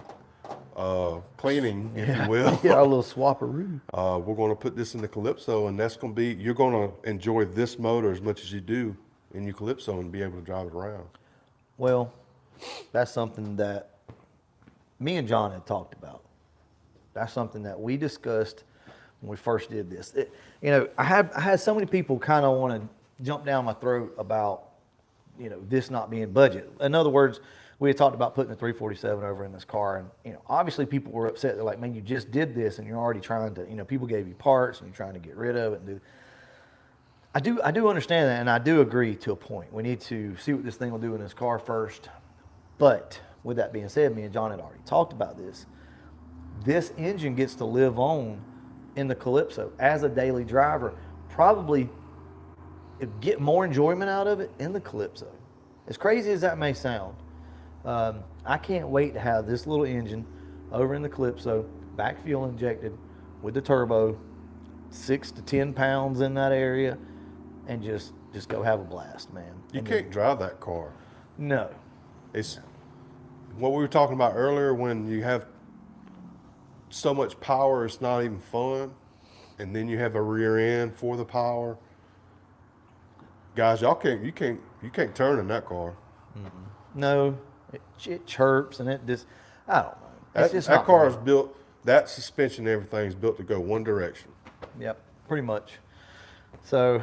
cleaning, if you will, Yeah, our little swapperoo. we're going to put this in the Calypso, and that's going to be, you're going to enjoy this motor as much as you do in your Calypso and be able to drive it around. Well, that's something that me and John had talked about. That's something that we discussed when we first did this. I had so many people kind of want to jump down my throat about, this not being budget. In other words, we had talked about putting the 347 over in this car, and obviously people were upset. They're like, "Man, you just did this, and you're already trying to, people gave you parts, and you're trying to get rid of it." And I do understand that, and I do agree to a point. We need to see what this thing will do in this car first. But with that being said, me and John had already talked about this. This engine gets to live on in the Calypso as a daily driver. Probably get more enjoyment out of it in the Calypso. As crazy as that may sound, I can't wait to have this little engine over in the Calypso, back fuel injected with the turbo, 6 to 10 pounds in that area, and just go have a blast, man. You can't drive that car. No. It's what we were talking about earlier. When you have so much power, it's not even fun. And then you have a rear end for the power. Guys, you can't turn in that car. No. It chirps and it just, I don't know. It's just That not car fun. is built, that suspension and everything is built to go one direction. Yep, pretty much. So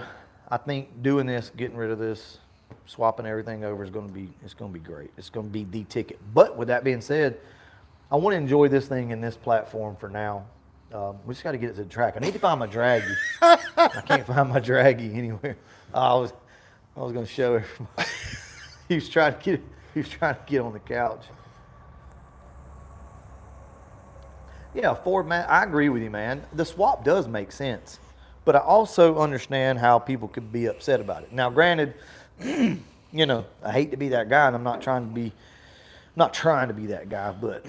I think doing this, getting rid of this, swapping everything over is going to be great. It's going to be the ticket. But with that being said, I want to enjoy this thing in this platform for now. We just got to get it to the track. I need to find my draggy. I can't find my draggy anywhere. I was going to show everybody. He was trying to get on the couch. Yeah, Ford, man, I agree with you, man. The swap does make sense, but I also understand how people could be upset about it. Now, granted, you know, I hate to be that guy, and I'm not trying to be that guy, but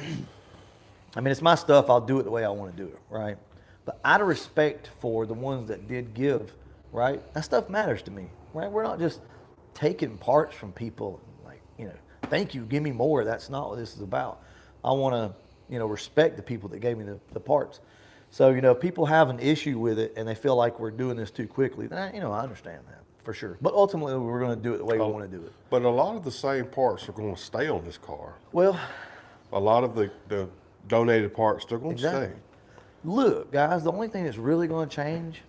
I mean, it's my stuff. I'll do it the way I want to do it, right? But out of respect for the ones that did give, right? That stuff matters to me, right? We're not just taking parts from people, like, you know, thank you, give me more. That's not what this is about. I want to, you know, respect the people that gave me the parts. So, you know, if people have an issue with it and they feel like we're doing this too quickly, then, you know, I understand that for sure. But ultimately, we're going to do it the way we want to do it. But a lot of the same parts are going to stay on this car. Well, A lot of the donated parts, they're going to exactly. stay. Look, guys, the only thing that's really going to change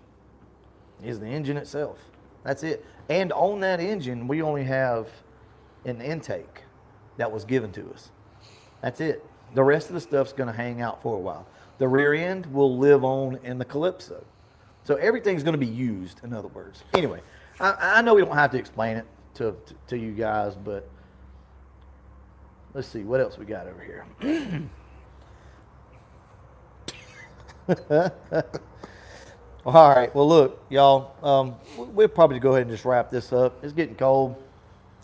is the engine itself. That's it. And on that engine, we only have an intake that was given to us. That's it. The rest of the stuff's going to hang out for a while. The rear end will live on in the Calypso. So everything's going to be used, in other words. Anyway, I know we don't have to explain it to you guys, but let's see, what else we got over here? All right, well, look, y'all, we'll probably go ahead and just wrap this up. It's getting cold,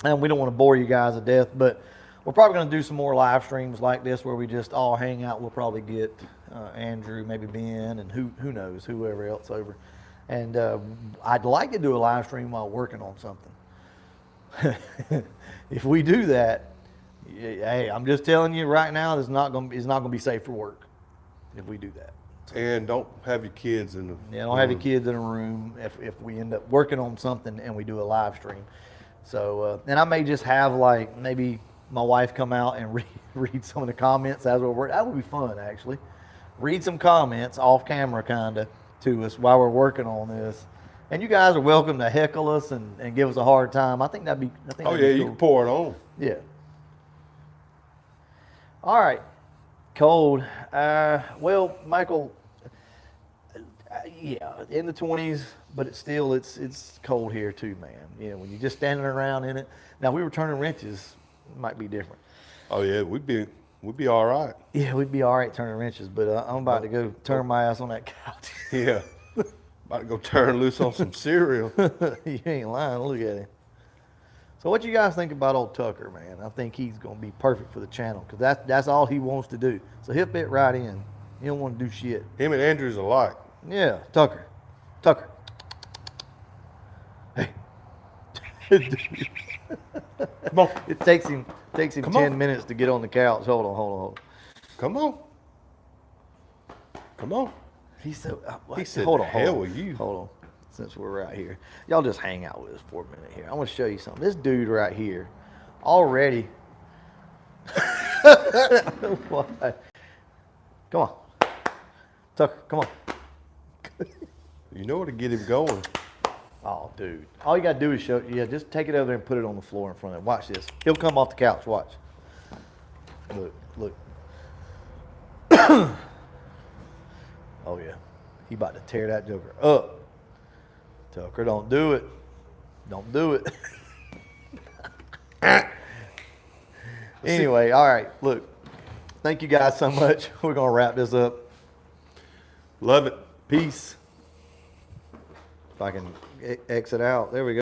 and we don't want to bore you guys to death, but we're probably going to do some more live streams like this where we just all hang out. We'll probably get Andrew, maybe Ben, and who knows, whoever else over. And I'd like to do a live stream while working on something. If we do that, hey, I'm just telling you right now, it's not going to be safe for work if we do that. And don't have your kids in the Yeah, don't have your kids in a room if we end up working on something and we do a live stream. So, and I may just have like maybe my wife come out and read some of the comments as we're working. That would be fun, actually. Read some comments off camera, kind of, to us while we're working on this. And you guys are welcome to heckle us and give us a hard time. I think that'd be. Oh, that'd yeah, be you cool. can pour it on. Yeah. All right. Cold. Well, Michael. Yeah, in the 20s, but it's cold here too, man. You know, when you're just standing around in it. Now, we were turning wrenches, it might be different. Oh, yeah, we'd be all right. Yeah, we'd be all right turning wrenches, but I'm about to go turn my ass on that couch. Yeah. About to go turn loose on some cereal. You ain't lying. Look at him. So what you guys think about old Tucker, man? I think he's going to be perfect for the channel because that's all he wants to do. So he'll fit right in. He don't want to do shit. Him and Andrew's alike. Yeah, Tucker. Hey. Come on. It takes him Come 10 on. minutes to get on the couch. Hold on. Come on. Come on. He's so. He said, hold on. "Hell with you." Hold on. Since we're right here, y'all just hang out with us for a minute here. I want to show you something. This dude right here, already. What? Come on, Tucker. Come on. You know what to get him going. Oh, dude. All you gotta do is show. Yeah, just take it over there and put it on the floor in front of him. Watch this. He'll come off the couch. Watch. Look. Oh yeah, he about to tear that joker up. Tucker, don't do it. Don't do it. Anyway, all right. Look, thank you guys so much. We're gonna wrap this up. Love it. Peace. If I can exit out, there we go.